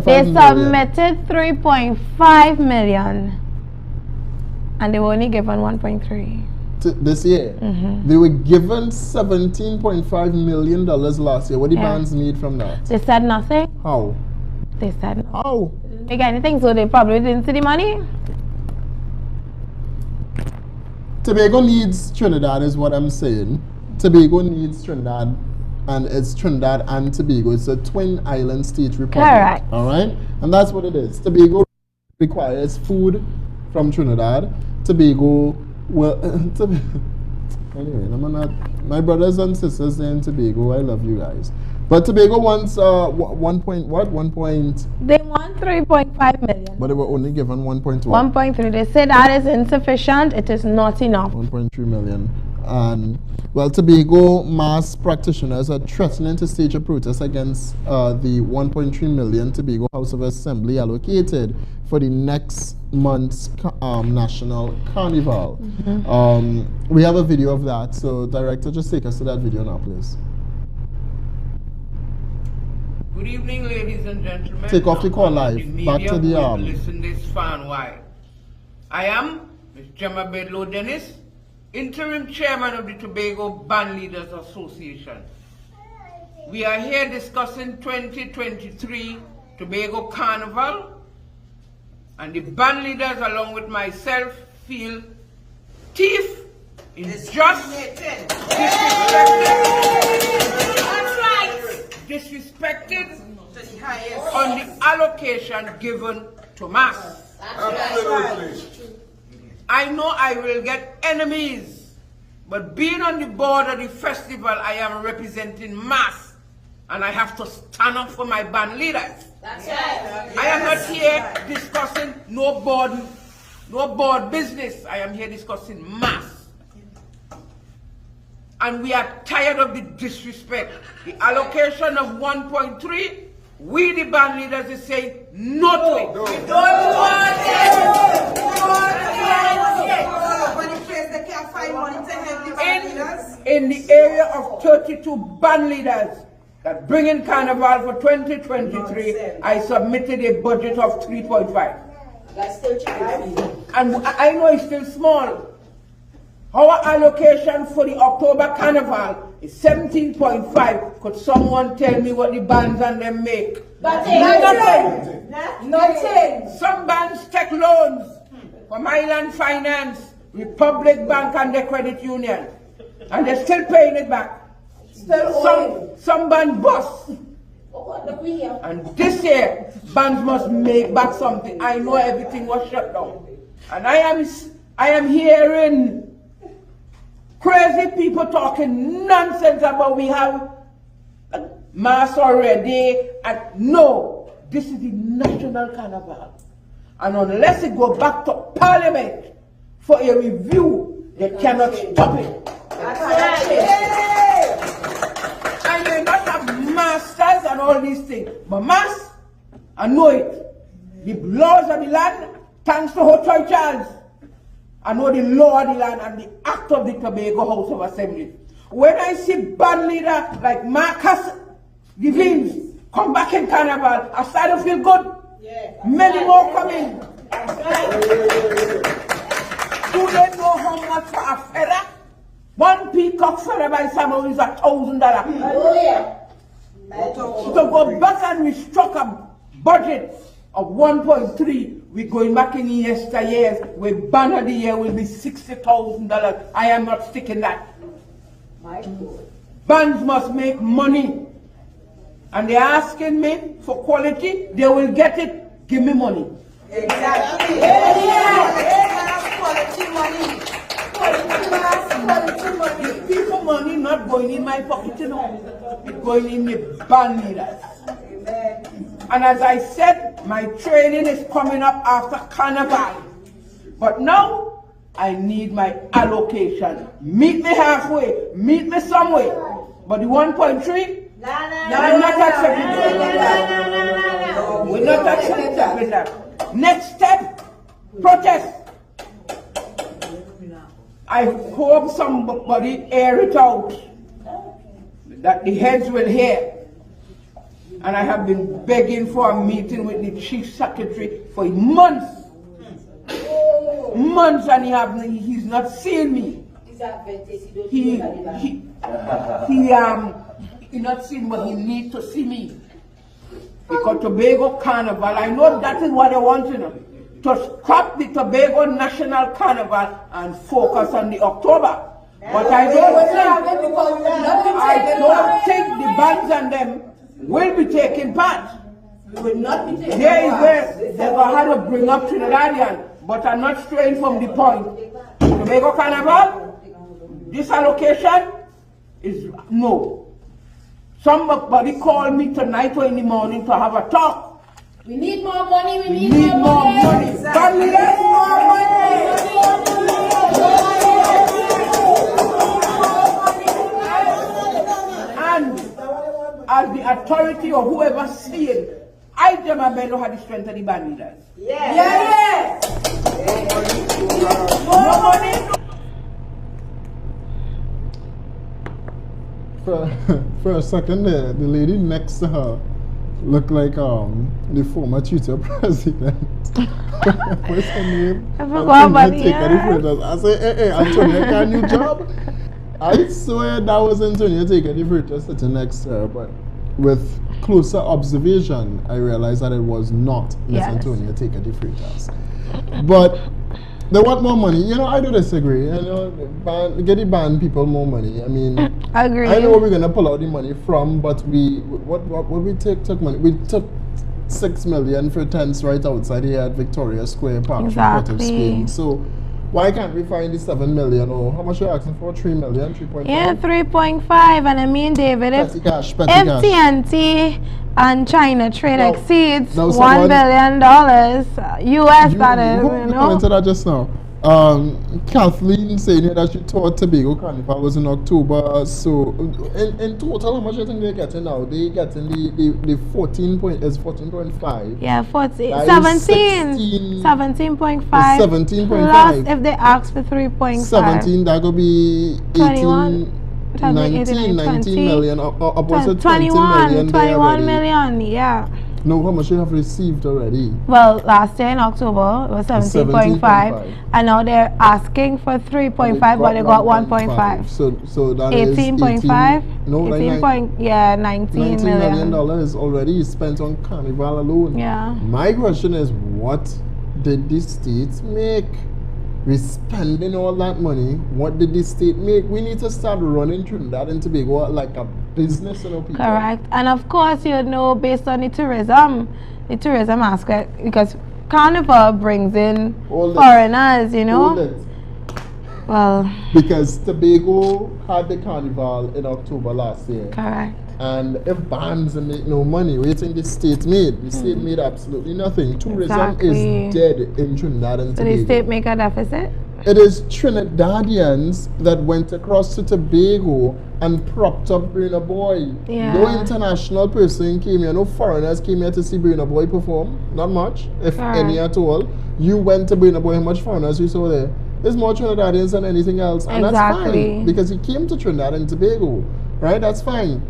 they submitted 3.5 million. And they were only given 1.3. This year? They were given $17.5 million last year. What did bands need from that? They said nothing. How? They said nothing. How? They didn't make anything, so they probably didn't see the money. Tobago needs Trinidad is what I'm saying. Tobago needs Trinidad, and it's Trinidad and Tobago. It's a twin island state republic. Correct. All right? And that's what it is. Tobago requires food from Trinidad. Tobago, well, anyway, my brothers and sisters in Tobago, I love you guys. But Tobago wants They want 3.5 million. But they were only given 1.1. 1.3. They said that is insufficient. It is not enough. 1.3 million. And well, Tobago mass practitioners are threatening to stage a protest against the 1.3 million Tobago House of Assembly allocated for the next month's national carnival. We have a video of that, so director, just take us to that video now, please. Good evening, ladies and gentlemen. Take off the call live. Back to the listen this far and wide. I am Ms. Gemma Bedlow Dennis, interim chairman of the Tobago Band Leaders Association. We are here discussing 2023 Tobago Carnival, and the band leaders along with myself feel thief, unjust, disrespected on the allocation given to mass. I know I will get enemies, but being on the board of the festival, I am representing mass, and I have to stand up for my band leaders. That's right. I am not here discussing no board business. I am here discussing mass. And we are tired of the disrespect. The allocation of 1.3, we the band leaders is saying no to it. We don't want it. In the area of 32 band leaders that bring in Carnival for 2023, I submitted a budget of 3.5. And I know it's still small. Our allocation for the October Carnival is 17.5. Could someone tell me what the bands and them make? Nothing. Some bands take loans from Island Finance, Republic Bank and the credit union. And they're still paying it back. Some band bust. And this year, bands must make back something. I know everything was shut down. And I am hearing crazy people talking nonsense about we have mass already. And no, this is the National Carnival. And unless it go back to Parliament for a review, they cannot stop it. I may not have masters and all these things, but mass, I know it. The laws of the land, thanks to Hotel Charles. I know the law of the land and the act of the Tobago House of Assembly. When I see band leader like Marcus Devines come back in Carnival, I start to feel good. Many more coming. Do they know how much for a feather? One peacock feather by Samuel is $1,000. To go back and we struck a budget of 1.3, we're going back in yesteryears, where ban of the year will be $60,000. I am not sticking that. Bands must make money. And they're asking me for quality, they will get it. Give me money. Exactly. Quality money. Quality money. People money not going in my pocket, you know. It's going in the band leaders. And as I said, my training is coming up after Carnival. But now, I need my allocation. Meet me halfway. Meet me somewhere. But the 1.3, I'm not accepting that. We're not accepting that. Next step, protest. I hope somebody air it out, that the heads will hear. And I have been begging for a meeting with the chief secretary for months. Months, and he's not seen me. He not seen, but he needs to see me. Because Tobago Carnival, I know that is what they want to know. To scrap the Tobago National Carnival and focus on the October. But I don't think the bands and them will be taking part. Will not be taking part. They will have to bring up Trinidadian, but I'm not straying from the point. Tobago Carnival, this allocation is no. Somebody called me tonight or in the morning to have a talk. We need more money. We need more money. Exactly. Let's more And as the authority or whoever see it, I, Gemma Bello, had the strength of the band leaders. Yes. More money. For a second there, the lady next to her looked like the former Twitter president. What's her name? I forgot about it. I say, hey, Antonia, got a new job? I swear that was Antonia taking the freighter sitting next to her, but with closer observation, I realized that it was not Miss Antonia taking the freighters. But they want more money. You know, I do disagree. You know, get the band people more money. I mean, agree. I know where we're gonna pull out the money from, but what we took money. We took $6 million for tents right outside here at Victoria Square Park, exactly. Spain. So why can't we find the $7 million, or how much are you asking for? $3 million, 3.5? Yeah, 3.5. And I mean, David, if TNT and China trade exceeds $1 billion, US that is, you know. Into that just now. Kathleen saying that she thought Tobago Carnival was in October. So in total, how much do you think they're getting now? They're getting the 14.5. Yeah, 17. 17.5. 17.5. Plus if they ask for 3.5. 17, that could be 18. 19 million, upwards of 21 million. 21 million, yeah. No, how much you have received already? Well, last year in October, it was 17.5. And now they're asking for 3.5, but they got 1.5. So that 18.5? No, 18 like 19 $19 million already spent on Carnival alone. Yeah. My question is, what did the states make? We're spending all that money. What did the state make? We need to start running Trinidad and Tobago like a business, you know, people. Correct. And of course, you know, based on the tourism aspect, because Carnival brings in foreigners, you know. Hold it. Well, because Tobago had the Carnival in October last year. Correct. And if bands make no money, what do you think the state made? The state made absolutely nothing. Tourism is dead in Trinidad and Tobago. So the state make a deficit? It is Trinidadians that went across to Tobago and propped up Burna Boy. Yeah. No international person came here, no foreigners came here to see Burna Boy perform. Not much, if any at all. You went to Burna Boy, how much foreigners you saw there? There's more Trinidadians than anything else. And that's fine, because he came to Trinidad and Tobago, right? That's fine.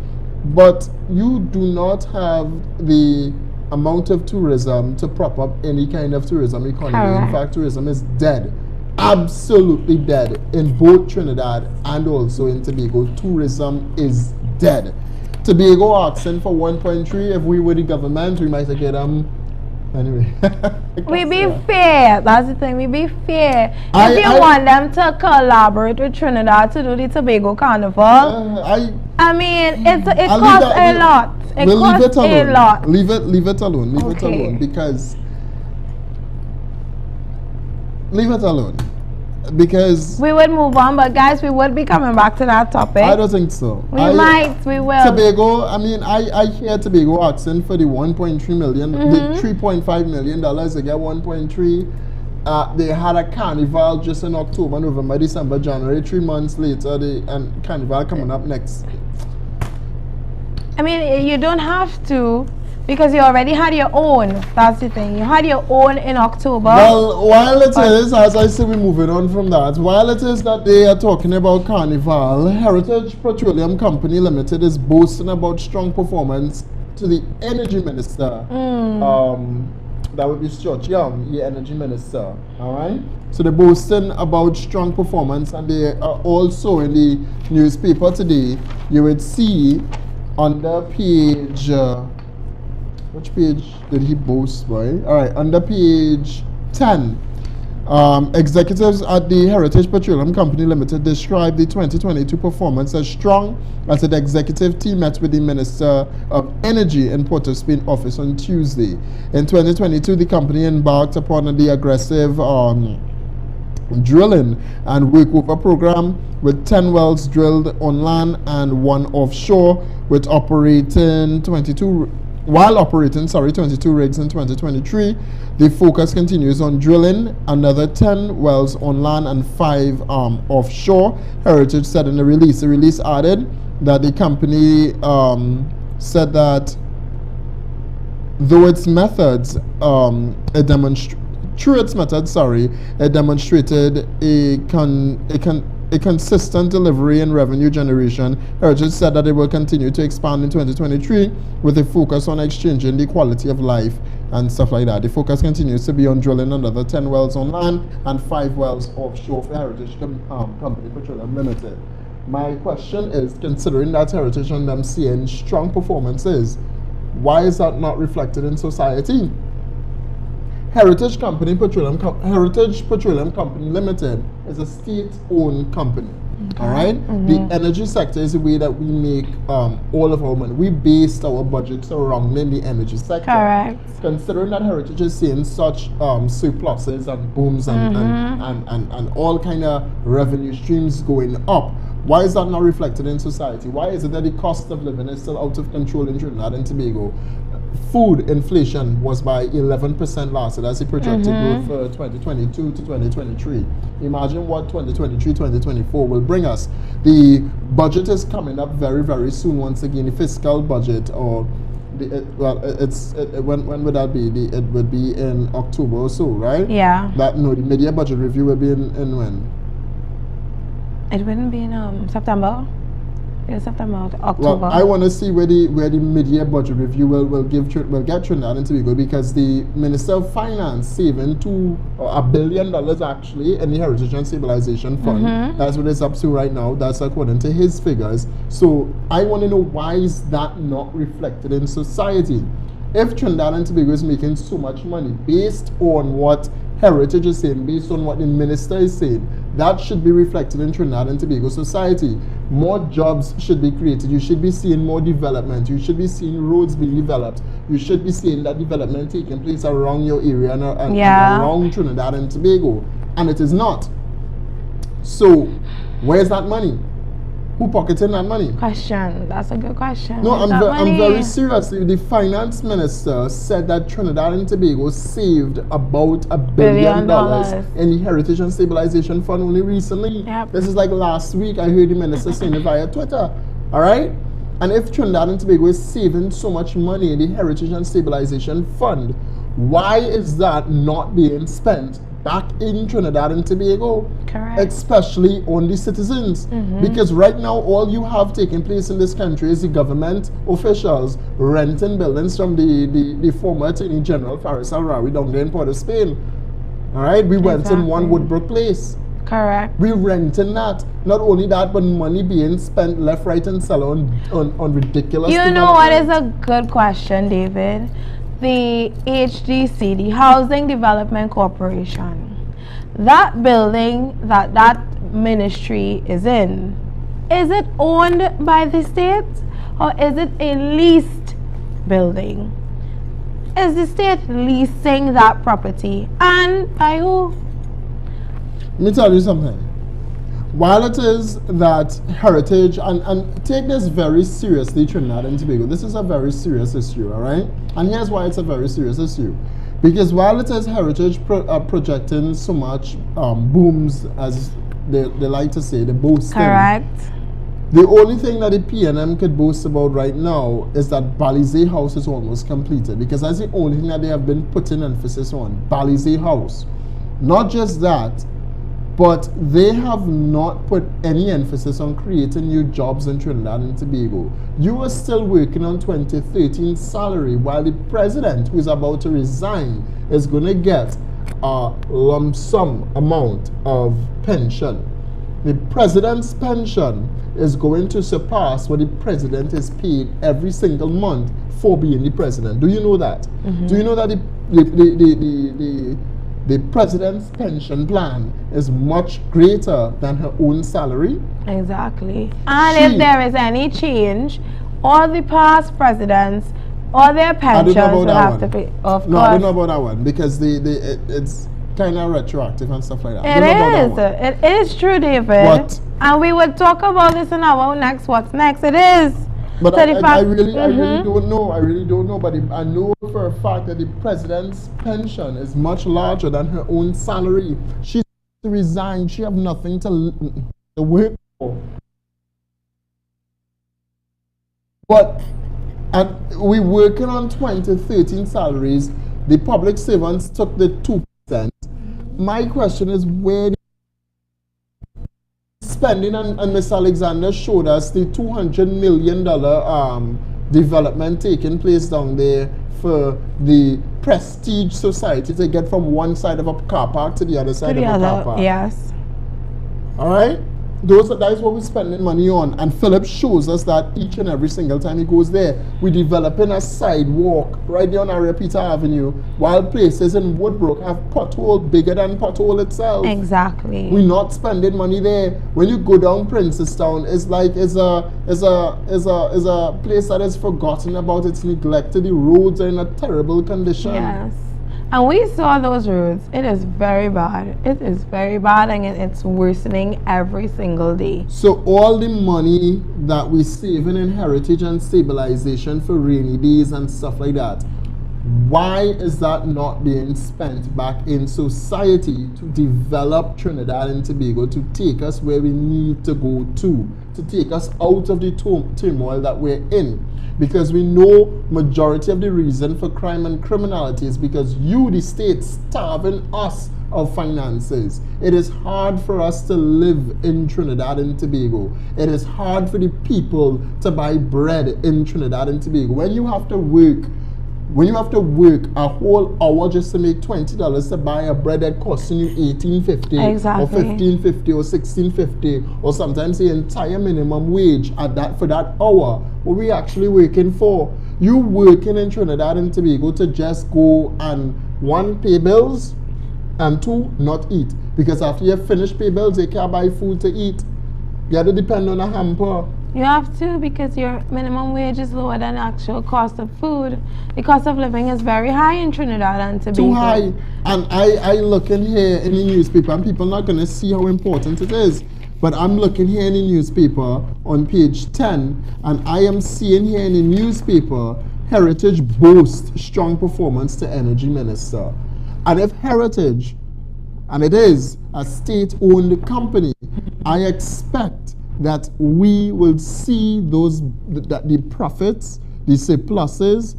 But you do not have the amount of tourism to prop up any kind of tourism economy. In fact, tourism is dead. Absolutely dead in both Trinidad and also in Tobago. Tourism is dead. Tobago asking for 1.3. If we were the government, we might have get anyway. We be fair. That's the thing. We be fair. If you want them to collaborate with Trinidad to do the Tobago Carnival, I mean, it costs a lot. It costs a lot. Leave it alone. Leave it alone, because we would move on, but guys, we would be coming back to that topic. I don't think so. We will. Tobago, I mean, I hear Tobago asking for the 1.3 million, the $3.5 million, they get 1.3. They had a carnival just in October, November, December, January. 3 months later, and carnival coming up next. I mean, you don't have to, because you already had your own. That's the thing. You had your own in October. Well, while it is, as I say, we're moving on from that. While it is that they are talking about Carnival, Heritage Petroleum Company Limited is boasting about strong performance to the Energy Minister. That would be Stuart Young, the Energy Minister. All right? So they're boasting about strong performance, and they are also in the newspaper today. You would see under page... which page did he boast by? All right, under page 10, executives at the Heritage Petroleum Company Limited described the 2022 performance as strong as the executive team met with the Minister of Energy in Port of Spain office on Tuesday. In 2022, the company embarked upon the aggressive drilling and workover program with 10 wells drilled on land and 1 offshore, with operating 22 rigs in 2023. The focus continues on drilling another 10 wells on land and 5 offshore, Heritage said in the release. The release added that the company said that though its methods, it demonstrated a consistent delivery and revenue generation. Heritage said that it will continue to expand in 2023 with a focus on exchanging the quality of life and stuff like that. The focus continues to be on drilling another 10 wells on land and 5 wells offshore for Heritage Company Petroleum Limited. My question is, considering that Heritage and them seeing strong performances, why is that not reflected in society? Heritage Petroleum Company Limited is a state-owned company. All right. The energy sector is the way that we make all of our money. We based our budgets around the energy sector. Correct. Considering that Heritage is seeing such surpluses and booms and all kind of revenue streams going up, why is that not reflected in society? Why is it that the cost of living is still out of control in Trinidad and Tobago? Food inflation was by 11% last year. That's the projected growth for 2022 to 2023. Imagine what 2023-2024 will bring us. The budget is coming up very, very soon. Once again, the fiscal budget, or when would that be? It would be in October or so, right? Yeah. The mid-year budget review will be in when? It wouldn't be in September. September, October. Well, I want to see where the mid-year budget review will get Trinidad and Tobago, because the Minister of Finance saving $1 billion actually in the Heritage and Stabilization Fund. That's what it's up to right now. That's according to his figures. So I want to know, why is that not reflected in society? If Trinidad and Tobago is making so much money based on what Heritage is saying, based on what the minister is saying, that should be reflected in Trinidad and Tobago society. More jobs should be created. You should be seeing more development. You should be seeing roads being developed. You should be seeing that development taking place around your area and around Trinidad and Tobago. And it is not. So, where's that money? Who pocketing that money? Question. That's a good question. No, I'm very serious. The finance minister said that Trinidad and Tobago saved about $1 billion in the Heritage and Stabilization Fund only recently. Yep. This is like last week. I heard the minister saying it via Twitter. All right? And if Trinidad and Tobago is saving so much money in the Heritage and Stabilization Fund, why is that not being spent back in Trinidad and Tobago? Correct. Especially on the citizens. Because right now all you have taking place in this country is the government officials renting buildings from the former Attorney General Faris Al-Rawi down there in Port of Spain. All right, we went in one Woodbrook Place. Correct. We renting that. Not only that, but money being spent left, right, and center on ridiculous. You know what is a good question, David? The HDC, the Housing Development Corporation, that building that ministry is in, is it owned by the state, or is it a leased building? Is the state leasing that property, and by who? Let me tell you something. While it is that Heritage, and take this very seriously, Trinidad and Tobago, this is a very serious issue, all right? And here's why it's a very serious issue. Because while it is Heritage projecting so much booms, as they like to say, the boasting. Correct. The only thing that the PNM could boast about right now is that Balize House is almost completed, because that's the only thing that they have been putting emphasis on, Balize House. Not just that, but they have not put any emphasis on creating new jobs in Trinidad and Tobago. You are still working on 2013 salary, while the president, who is about to resign, is going to get a lump sum amount of pension. The president's pension is going to surpass what the president is paid every single month for being the president. Do you know that? Do you know that the president's pension plan is much greater than her own salary? Exactly. And if there is any change, all the past presidents, all their pensions will have to pay. Of course. No, I don't know about that one, because it's kind of retroactive and stuff like that. It is true, David. But, and we will talk about this in our next What's Next. It is. But I really don't know. I really don't know. But I know for a fact that the president's pension is much larger than her own salary. She's to resign. She have nothing to work for. But we working on 2013 salaries. The public servants took the 2%. My question is, where spending, and Ms. Alexander showed us the $200 million development taking place down there for the Prestige Society to get from one side of a car park to the other side of a car park. Yes. All right? That is what we're spending money on. And Philip shows us that each and every single time he goes there. We're developing a sidewalk right there on Area Peter Avenue, while places in Woodbrook have pothole bigger than pothole itself. Exactly. We're not spending money there. When you go down Princestown, it's like it's a place that is forgotten about. It's neglected. The roads are in a terrible condition. Yes. And we saw those roads. It is very bad. It is very bad, and it's worsening every single day. So all the money that we're saving in Heritage and Stabilization for rainy days and stuff like that, why is that not being spent back in society to develop Trinidad and Tobago, to take us where we need to go to take us out of the turmoil that we're in? because we know majority of the reason for crime and criminality is because you, the state, starving us of finances. It is hard for us to live in Trinidad and Tobago. It is hard for the people to buy bread in Trinidad and Tobago. When you have to work a whole hour just to make $20 to buy a bread that costing you $18.50 Exactly. or $15.50 or $16.50 or sometimes the entire minimum wage at that for that hour, what we actually working for? You working in Trinidad and Tobago to just go and one, pay bills, and two, not eat, because after you finish pay bills you can't buy food to eat. You have to depend on a hamper. You have to, because your minimum wage is lower than the actual cost of food. The cost of living is very high in Trinidad and Tobago. Too high. And I look in here in the newspaper, and people are not going to see how important it is. But I'm looking here in the newspaper on page 10, and I am seeing here in the newspaper, Heritage boasts strong performance to Energy Minister. And if Heritage, and it is a state-owned company, I expect that we will see the profits, the surpluses,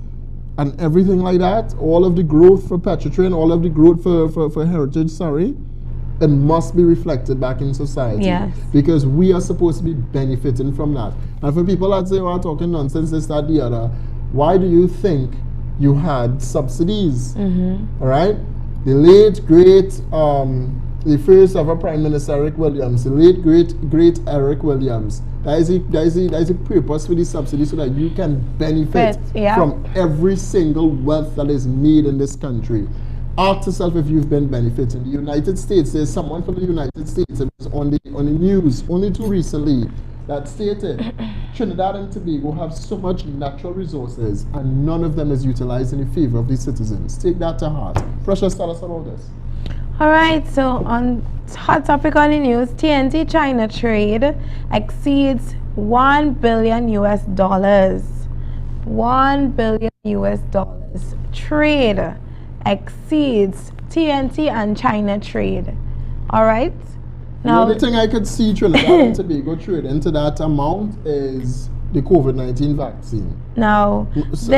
and everything like that, all of the growth for Petrotrin, all of the growth for Heritage, it must be reflected back in society. Yes. Because we are supposed to be benefiting from that. And for people that say, oh, talking nonsense, this, that, the other, why do you think you had subsidies? All right? The late, great, the first ever Prime Minister Eric Williams, the late, great Eric Williams. That is a purpose for the subsidy, so that you can benefit from every single wealth that is made in this country. Ask yourself if you've been benefiting. The United States, there's someone from the United States that was on the news only too recently that stated Trinidad and Tobago have so much natural resources and none of them is utilized in the favor of the citizens. Take that to heart. Precious, tell us about this. All right, so on hot topic on the news, TNT China trade exceeds $1 billion US. $1 billion US. Trade exceeds TNT and China trade. All right. Now, the only thing I could see Trinidad and Tobago trade into that amount is the COVID-19 vaccine. Now, this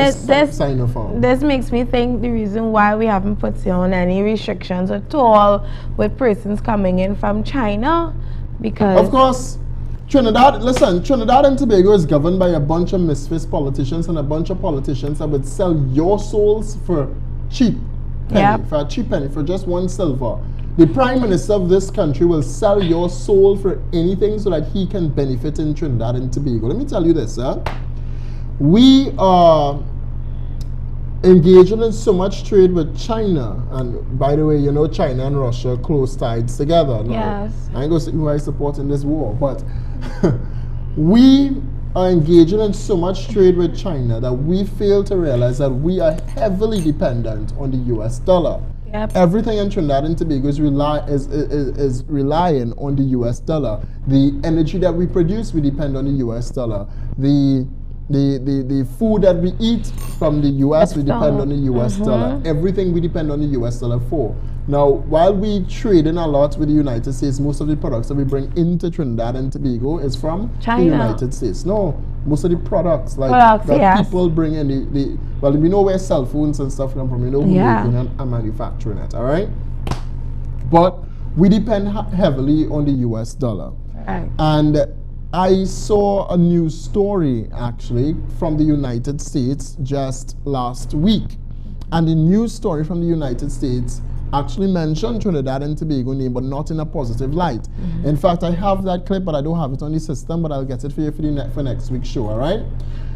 makes me think the reason why we haven't put on any restrictions at all with persons coming in from China, because of course, Trinidad and Tobago is governed by a bunch of misfits politicians and a bunch of politicians that would sell your souls for cheap penny, for a cheap penny, for just one silver. The Prime Minister of this country will sell your soul for anything so that he can benefit in Trinidad and Tobago. Let me tell you this, we are engaging in so much trade with China, and by the way, you know China and Russia close ties together. Now, yes. I ain't gonna say who I support in this war, but we are engaging in so much trade with China that we fail to realize that we are heavily dependent on the US dollar. Yep. Everything in Trinidad and Tobago is relying on the US dollar. The energy that we produce, we depend on the US dollar. The food that we eat from the US, we depend on the US dollar. Everything we depend on the US dollar for. Now, while we trade in a lot with the United States, most of the products that we bring into Trinidad and Tobago is from China. The United States. No, most of the products that people bring in, well, we know where cell phones and stuff come from. We know who's making and manufacturing it, all right? But we depend heavily on the US dollar. Right. And I saw a news story actually from the United States just last week. And the news story from the United States actually mentioned Trinidad and Tobago name, but not in a positive light. In fact, I have that clip, but I don't have it on the system, but I'll get it for you for next week's show, all right?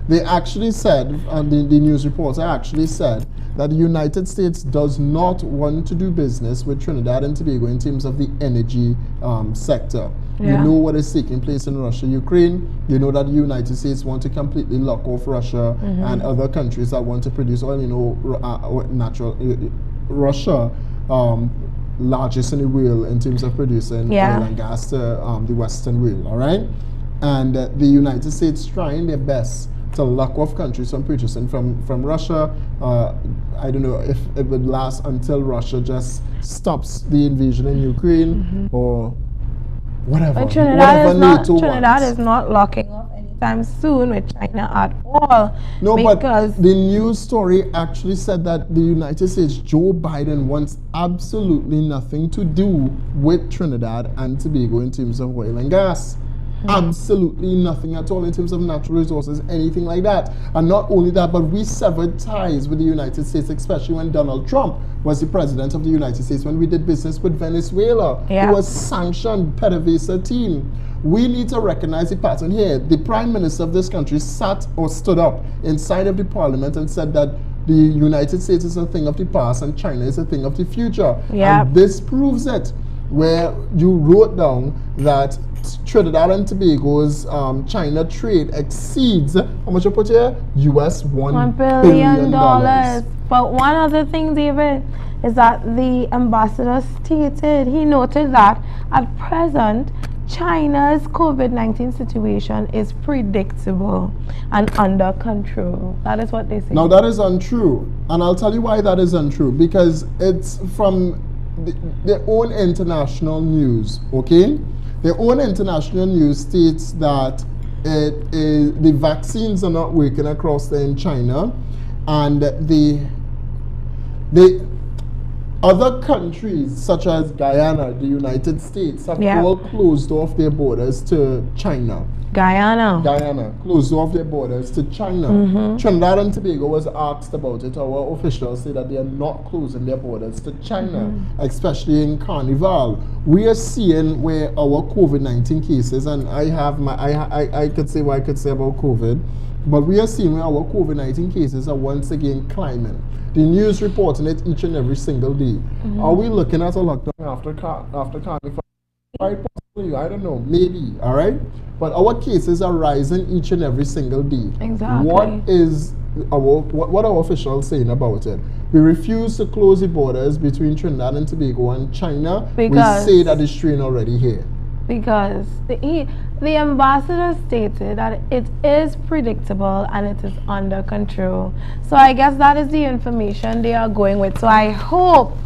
They actually said, the news reporter actually said, that the United States does not want to do business with Trinidad and Tobago in terms of the energy sector. You know what is taking place in Russia, Ukraine. You know that the United States want to completely lock off Russia and other countries that want to produce oil. You know, Russia, largest in the world in terms of producing oil and gas to the Western world, all right? And the United States trying their best to lock off countries from purchasing from Russia. I don't know if it would last until Russia just stops the invasion in Ukraine or whatever. But Trinidad is not locking off anytime anytime soon with China at all. No, because but the news story actually said that the United States, Joe Biden, wants absolutely nothing to do with Trinidad and Tobago in terms of oil and gas. Absolutely nothing at all in terms of natural resources, anything like that. And not only that, but we severed ties with the United States, especially when Donald Trump was the president of the United States, when we did business with Venezuela, who was sanctioned PDVSA team. We need to recognize the pattern here. The prime minister of this country sat or stood up inside of the parliament and said that the United States is a thing of the past and China is a thing of the future. And this proves it, where you wrote down that Trinidad and Tobago's China trade exceeds, how much you put here? US $1 billion. But one other thing, David, is that the ambassador stated, he noted that at present, China's COVID-19 situation is predictable and under control. That is what they say. Now that is untrue. And I'll tell you why that is untrue. Because it's from their own international news, okay? Their own international news states that the vaccines are not working across there in China, and the other countries such as Guyana, the United States, have all closed off their borders to China. Guyana closed off their borders to China. Trinidad and Tobago was asked about it. Our officials say that they are not closing their borders to China, especially in Carnival. We are seeing where our COVID-19 cases, and I could say what I could say about COVID, but we are seeing where our COVID-19 cases are once again climbing. The news reporting it each and every single day. Are we looking at a lockdown after Carnival? Quite possibly, I don't know, maybe, all right? But our cases are rising each and every single day. Exactly. What our officials saying about it? We refuse to close the borders between Trinidad and Tobago and China. Because we say that the strain already here. Because the ambassador stated that it is predictable and it is under control. So I guess that is the information they are going with. So I hope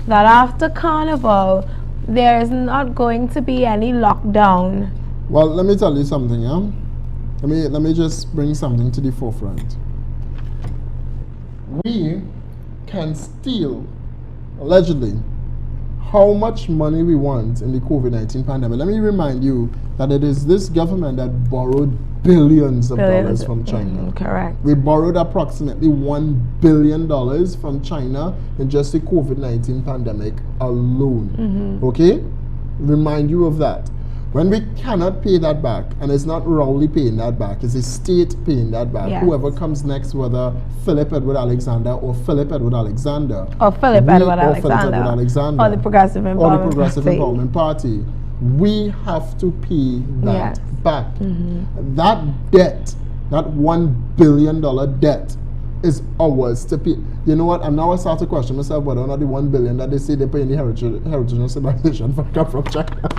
that after Carnival, there is not going to be any lockdown. Well, let me tell you something, Let me just bring something to the forefront. We can steal, allegedly, how much money we want in the COVID-19 pandemic. Let me remind you that it is this government that borrowed billions of dollars from China. Correct. We borrowed approximately $1 billion from China in just the COVID-19 pandemic alone. Okay? Remind you of that. When we cannot pay that back, and it's not Rowley paying that back, it's the state paying that back. Whoever comes next, whether Philip Edward Alexander or Philip Edward Alexander. Or Philip Edward Alexander. Or the Progressive Empowerment Party. We have to pay that back. That debt, that $1 billion debt, is ours to pay. You know what? And now I start to question myself whether or not the $1 billion that they say they pay in the heritage and civilization come from China.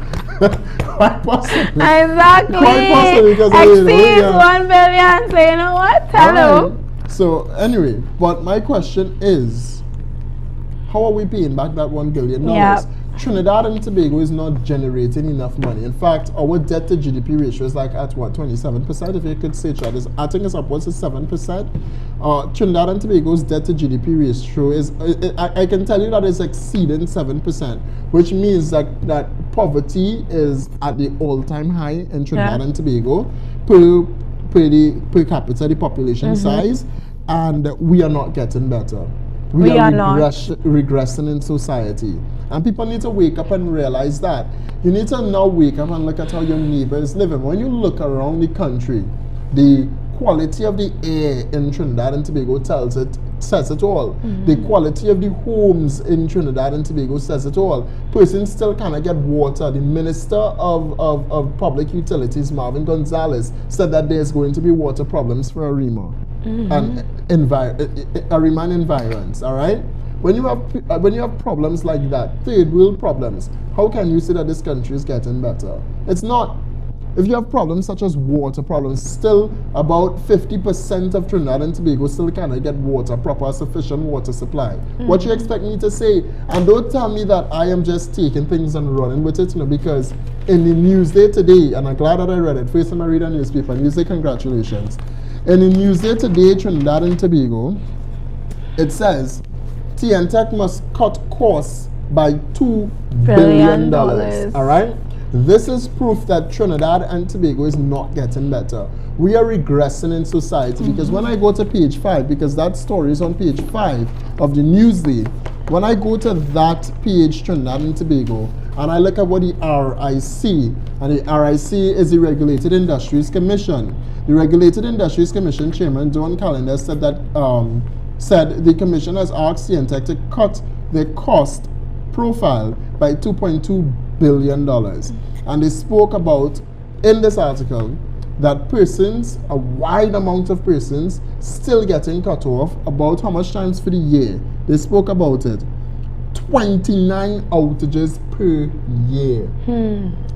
Quite possibly. Exactly. Quite possibly because exceeds $1 billion. So you know what? Hello. Right. So anyway, but my question is, how are we paying back that $1 billion? Trinidad and Tobago is not generating enough money. In fact, our debt to GDP ratio is like at what, 27%, if you could say, Chad. I think it's upwards to 7%. Trinidad and Tobago's debt to GDP ratio is, I can tell you that it's exceeding 7%, which means that poverty is at the all-time high in Trinidad and Tobago per capita, the population size, and we are not getting better. We are regressing in society. And people need to wake up and realize that. You need to now wake up and look at how your neighbor is living. When you look around the country, the quality of the air in Trinidad and Tobago says it all. The quality of the homes in Trinidad and Tobago says it all. Persons still cannot get water. The Minister of Public Utilities, Marvin Gonzalez, said that there's going to be water problems for Arima. And Arima and environs, all right? When you have problems like that, third world problems, how can you say that this country is getting better? It's not. If you have problems such as water problems, still about 50% of Trinidad and Tobago still cannot get water, proper sufficient water supply. What you expect me to say? And don't tell me that I am just taking things and running with it, because in the Newsday today, and I'm glad that I read it, first time I read a newspaper, and you say congratulations. In the Newsday today, Trinidad and Tobago, it says, TNTech must cut costs by $2 billion. All right? This is proof that Trinidad and Tobago is not getting better. We are regressing in society, because when I go to page 5, because that story is on page 5 of the Newsday, when I go to that page, Trinidad and Tobago, and I look at what the RIC, and the RIC is the Regulated Industries Commission. The Regulated Industries Commission Chairman Don Callender said that said the commission has asked TNTech to cut their cost profile by $2.2 billion. And they spoke about, in this article, that persons, a wide amount of persons, still getting cut off. About how much times for the year? They spoke about it. 29 outages per year.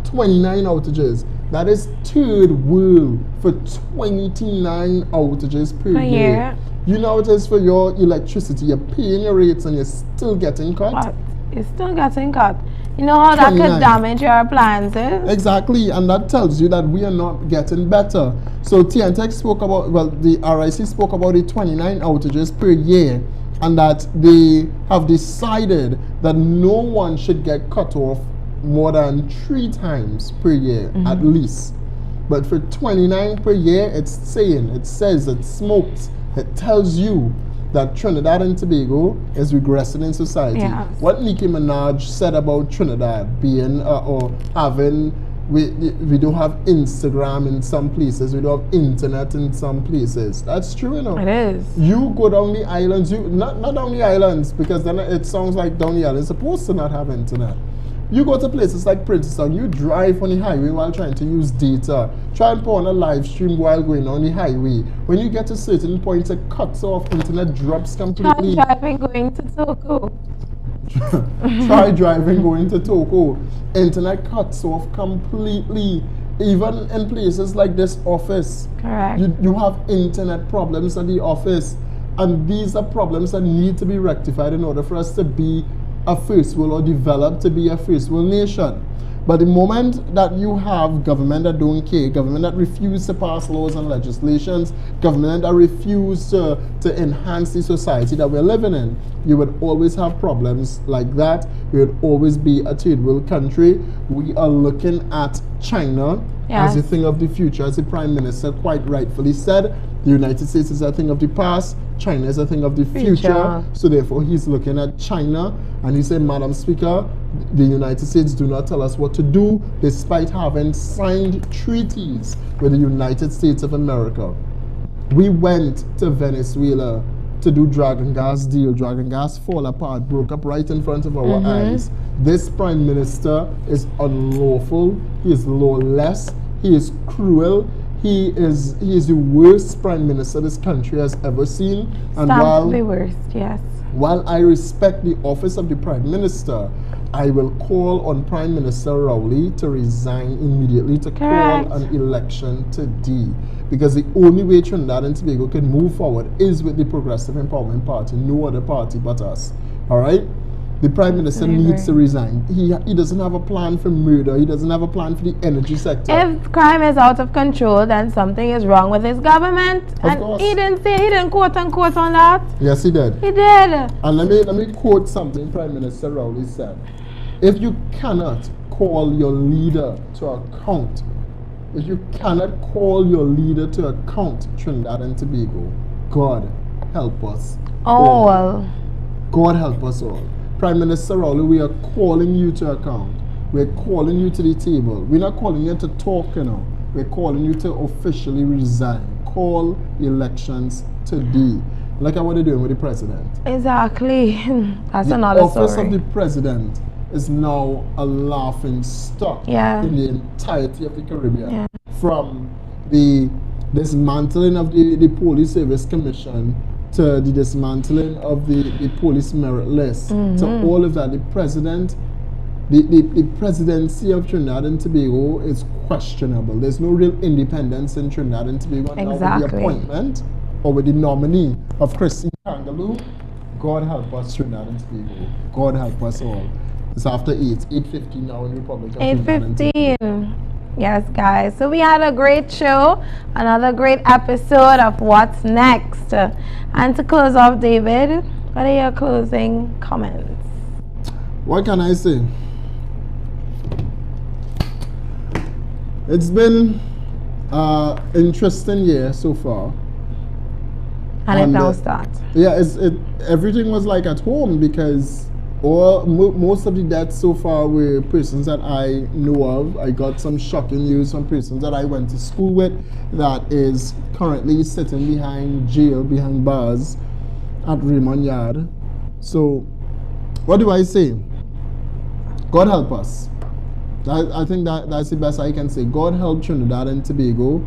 29 outages. That is third world for 29 outages per year. You know it is for your electricity. You're paying your rates and you're still getting cut. But you're still getting cut. You know how that 29. could damage your appliances? Exactly, and that tells you that we are not getting better. So TNTech spoke about, well, the RIC spoke about the 29 outages per year, and that they have decided that no one should get cut off more than 3 times per year, at least. But for 29 per year, it says, it smokes. It tells you that Trinidad and Tobago is regressing in society. Yes. What Nicki Minaj said about Trinidad being or having, we don't have Instagram in some places, we don't have internet in some places. That's true, you know. It is. You go down the islands, not down the islands, because then it sounds like down the islands supposed to not have internet. You go to places like Princeton, you drive on the highway while trying to use data. Try and put on a live stream while going on the highway. When you get to certain points, it cuts off, internet drops completely. Try driving going to Toko. Try driving going to Toko. Internet cuts off completely. Even in places like this office. Correct. You have internet problems at the office. And these are problems that need to be rectified in order for us to be a first world, or develop to be a first world nation. But the moment that you have government that don't care, government that refuse to pass laws and legislations, government that refuse to enhance the society that we're living in, you would always have problems like that. We would always be a third world country. We are looking at China as a thing of the future, as the Prime Minister quite rightfully said. The United States is a thing of the past, China is a thing of the future. So therefore he's looking at China, and he said, Madam Speaker, the United States do not tell us what to do, despite having signed treaties with the United States of America. We went to Venezuela to do Dragon Gas deal. Dragon Gas fall apart, broke up right in front of our eyes. This Prime Minister is unlawful, he is lawless, he is cruel. He is the worst Prime Minister this country has ever seen. And the worst, yes. While I respect the office of the Prime Minister, I will call on Prime Minister Rowley to resign immediately, to call an election today. Because the only way Trinidad and Tobago can move forward is with the Progressive Empowerment Party, no other party but us. All right? The Prime Minister needs to resign. He doesn't have a plan for murder. He doesn't have a plan for the energy sector. If crime is out of control, then something is wrong with his government. Of course. He didn't quote unquote on that. Yes, he did. He did. And let me quote something Prime Minister Rowley said. If you cannot call your leader to account, if you cannot call your leader to account, Trinidad and Tobago, God help us all. God help us all. Prime Minister Rowley, we are calling you to account. We're calling you to the table. We're not calling you to talk, you know. We're calling you to officially resign. Call elections today. Look at what they're doing with the president. Exactly. That's another story. The office of the president is now a laughing stock in the entirety of the Caribbean. From the dismantling of the Police Service Commission to the dismantling of the police merit list, to all of that, the president the presidency of Trinidad and Tobago is questionable. There's no real independence in Trinidad and Tobago. And now with the Exactly. appointment or with the nominee of Christine Kangaloo, God help us, Trinidad and Tobago. God help us all. It's after 8:50 now in Republic of Trinidad and Tobago. 8:15. Yes, guys. So we had a great show, another great episode of What's Next. And to close off, David, what are your closing comments? What can I say? It's been an interesting year so far. And it And, now starts. Yeah, everything was like at home because most of the deaths so far were persons that I know of. I got some shocking news from persons that I went to school with that is currently sitting behind bars at Raymond Yard. So, what do I say? God help us. I think that's the best I can say. God help Trinidad and Tobago.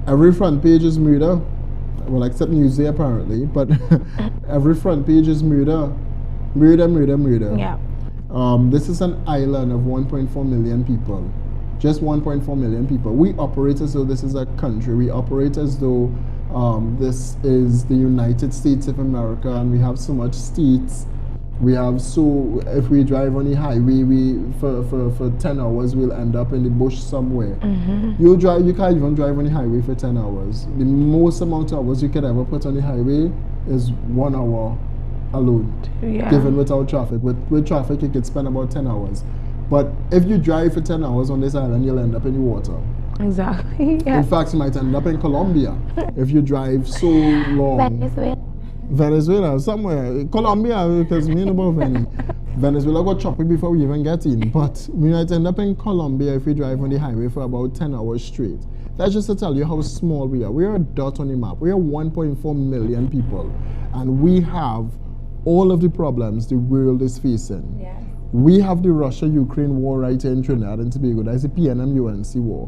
Every front page is murder. Well, except Newsday apparently, but every front page is murder. Murder. Yeah. This is an island of 1.4 million people. Just 1.4 million people. We operate as though this is a country. We operate as though this is the United States of America, and we have so much states. If we drive on the highway, for 10 hours, we'll end up in the bush somewhere. You can't even drive on the highway for 10 hours. The most amount of hours you could ever put on the highway is 1 hour alone, Yeah. given without traffic. With traffic, you could spend about 10 hours. But if you drive for 10 hours on this island, you'll end up in the water. Exactly. Yeah. In fact, you might end up in Colombia if you drive so long. Venezuela, somewhere. Colombia, because we know about Venezuela got choppy before we even get in. But we might end up in Colombia if we drive on the highway for about 10 hours straight. That's just to tell you how small we are. We are a dot on the map. We are 1.4 million people. And we have all of the problems the world is facing. Yeah. We have the Russia-Ukraine war right here in Trinidad and Tobago. That's the PNM-UNC war.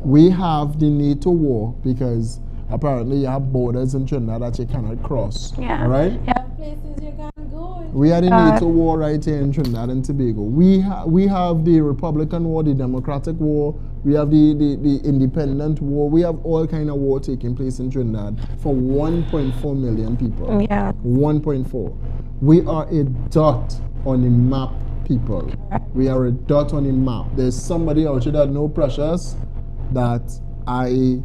We have the NATO war because apparently you have borders in Trinidad that you cannot cross. Yeah. All right? You have places you can go. We had the NATO war right here in Trinidad and Tobago. We have the Republican war, the Democratic war. We have the independent war. We have all kind of war taking place in Trinidad for 1.4 million people. Yeah. 1.4. We are a dot on the map, people. We are a dot on the map. There's somebody out here that knows precious that I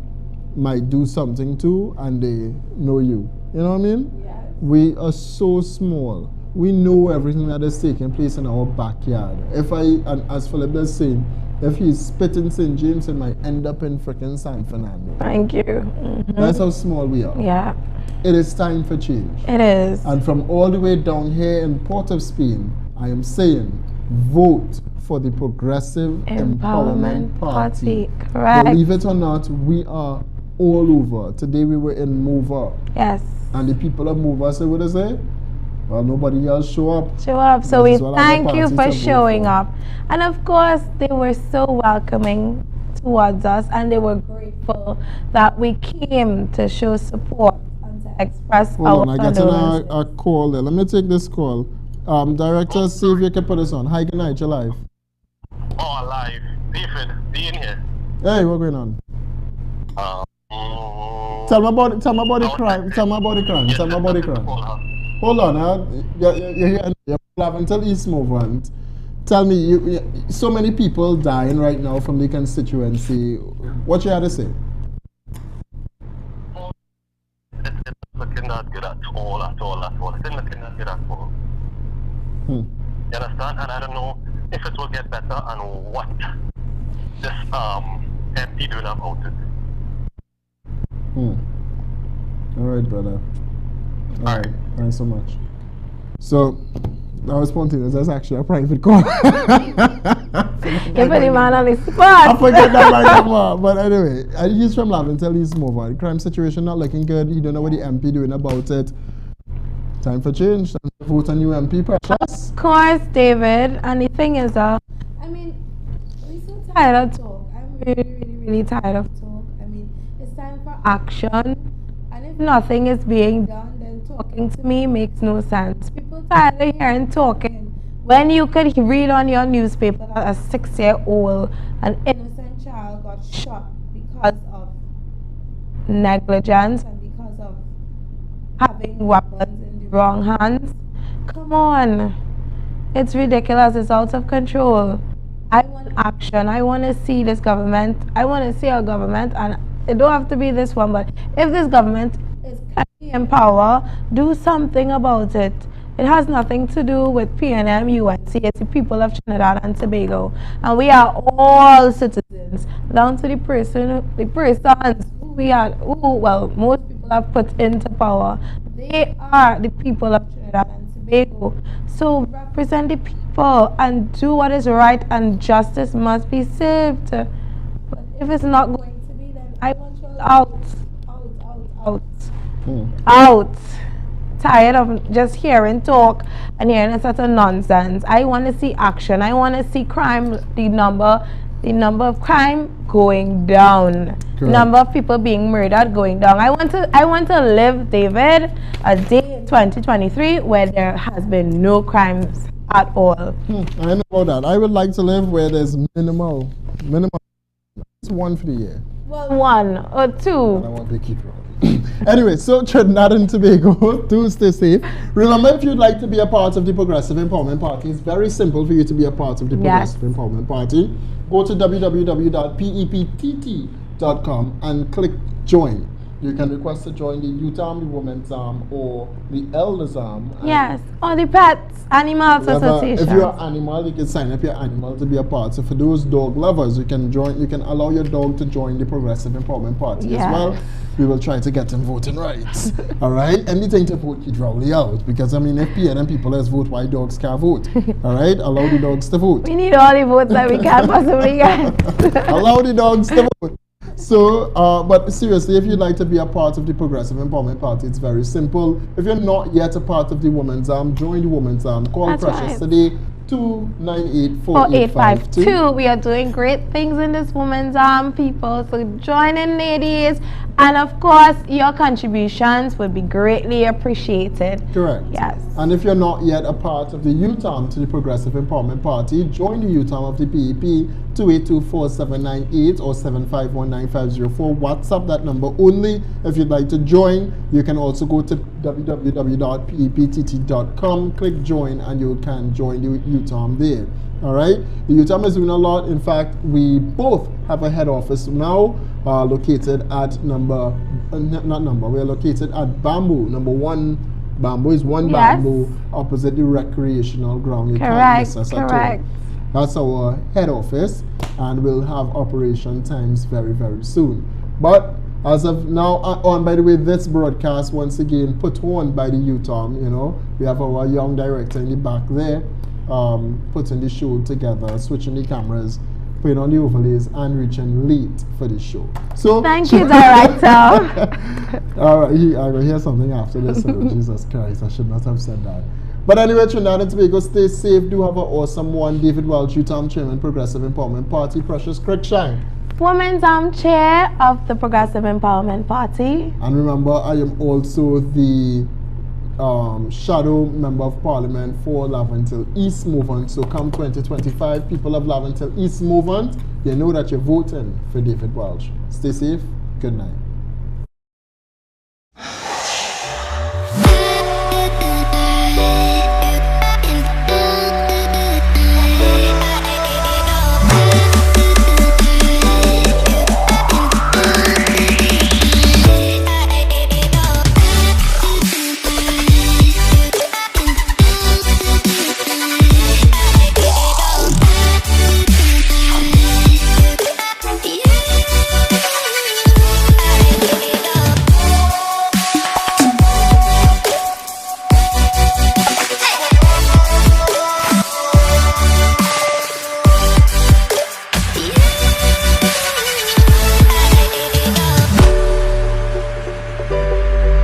might do something to, and they know you. You know what I mean? Yes. We are so small. We know everything that is taking place in our backyard. And as Philip is saying, if he's spitting St. James, it might end up in freaking San Fernando. Thank you. Mm-hmm. That's how small we are. Yeah. It is time for change. It is. And from all the way down here in Port of Spain, I am saying, vote for the Progressive Empowerment Party. Correct. Believe it or not, we are all over. Today we were in Mover. Yes. And the people of Mover said, what they say? Well, nobody else show up. Show up. So we This is what thank other you for parties have showing voted up. And of course, they were so welcoming towards us, and they were grateful that we came to show support and to express our Hold on, I got condolences. a call there. Let me take this call. Director, see if you can put us on. Hi, good night, you're live. Oh, alive. David, be in here. Hey, what's going on? Tell me about the crime. Tell me about the crime. Tell me about the crime. Hold on, you're here until East Movement. Tell me, so many people dying right now from the constituency. What you had to say? It's looking not good at all. It's not looking that good at all. You understand? And I don't know if it will get better and what this MP doing about it. All right, brother. All right. Thanks so much. So, that was spontaneous. That's actually a private call. Give the man on the spot. I forget that line number. But anyway, he's from Laventel. He's Mover. The crime situation not looking good. You don't know what the MP doing about it. Time for change. Time to vote a new MP, precious. Of course, David. And the thing is, I mean, we're so tired of talk. I'm really tired of talk. I mean, it's time for action. And if nothing is being done, then talk talking to me makes no sense. People tired of hearing talking. When you could read on your newspaper that a 6-year-old, an innocent child, got shot because of negligence and because of having weapons in the wrong hands. Come on. It's ridiculous. It's out of control. I want action. I want to see this government. I want to see our government, and it don't have to be this one, but if this government is currently in power, do something about it. It has nothing to do with PNM, UNC. It's the people of Trinidad and Tobago, and we are all citizens, down to the persons who we are. Well, most people have put into power. They are the people of Trinidad and Tobago. So represent the people and do what is right, and justice must be served. But if it's not going to be, then I want you out. Out. Tired of just hearing talk and hearing a sort of nonsense. I want to see action. I want to see crime, the number of crime going down. Correct. Number of people being murdered going down. I want to live, David, a day in 2023 where there has been no crimes at all. I know about that. I would like to live where there's minimal. It's one for the year. Well, 1 or 2. I want to keep rolling. Anyway, so Trinidad and Tobago, do stay safe. Remember, if you'd like to be a part of the Progressive Empowerment Party, it's very simple for you to be a part of the Progressive Empowerment Party. Go to www.peptt.com and click join. You can request to join the Youth Arm, the Women's Arm, or the Elders Arm. Yes, or the Pets Animals Association. If you're an animal, you can sign up your animal to be a part. So for those dog lovers, you can allow your dog to join the Progressive Empowerment Party as well. We will try to get them voting rights. All right? Anything to vote Kid Rowley out. Because, I mean, if PNM people let's vote, why dogs can't vote? All right? Allow the dogs to vote. We need all the votes that we can possibly get. Allow the dogs to vote. So, but seriously, if you'd like to be a part of the Progressive Empowerment Party, it's very simple. If you're not yet a part of the Women's Arm, join the Women's Arm. Call That's Precious right. today, 298-4852. We are doing great things in this Women's Arm, people. So join in, ladies. And of course, your contributions would be greatly appreciated. Correct. Yes. And if you're not yet a part of the Youth Arm to the Progressive Empowerment Party, join the Youth Arm of the PEP, 282-4798 or 7519504. WhatsApp that number only. If you'd like to join, you can also go to www.peptt.com, click join, and you can join the Youth Arm there. All right, the Youth Arm is doing a lot. In fact, we both have a head office now located at we're located at Bamboo. Number 1 Bamboo is Bamboo opposite the recreational ground. You can't miss us at all. That's our head office, and we'll have operation times very, very soon. But as of now, by the way, this broadcast once again put on by the Youth Arm. You know, we have our young director in the back there, putting the show together, switching the cameras, putting on the overlays, and reaching late for the show. So thank you, director. All right, I will hear something after this. Jesus Christ, I should not have said that. But anyway, Trinidad and Tobago, stay safe. Do have an awesome one. David Welch, Youth Arm Chairman, Progressive Empowerment Party. Precious Crickshine, Women's Arm Chair of the Progressive Empowerment Party. And remember, I am also the shadow member of parliament for Laventille East Movement. So come 2025, people of Laventille East Movement, you know that you're voting for David Welch. Stay safe. Good night.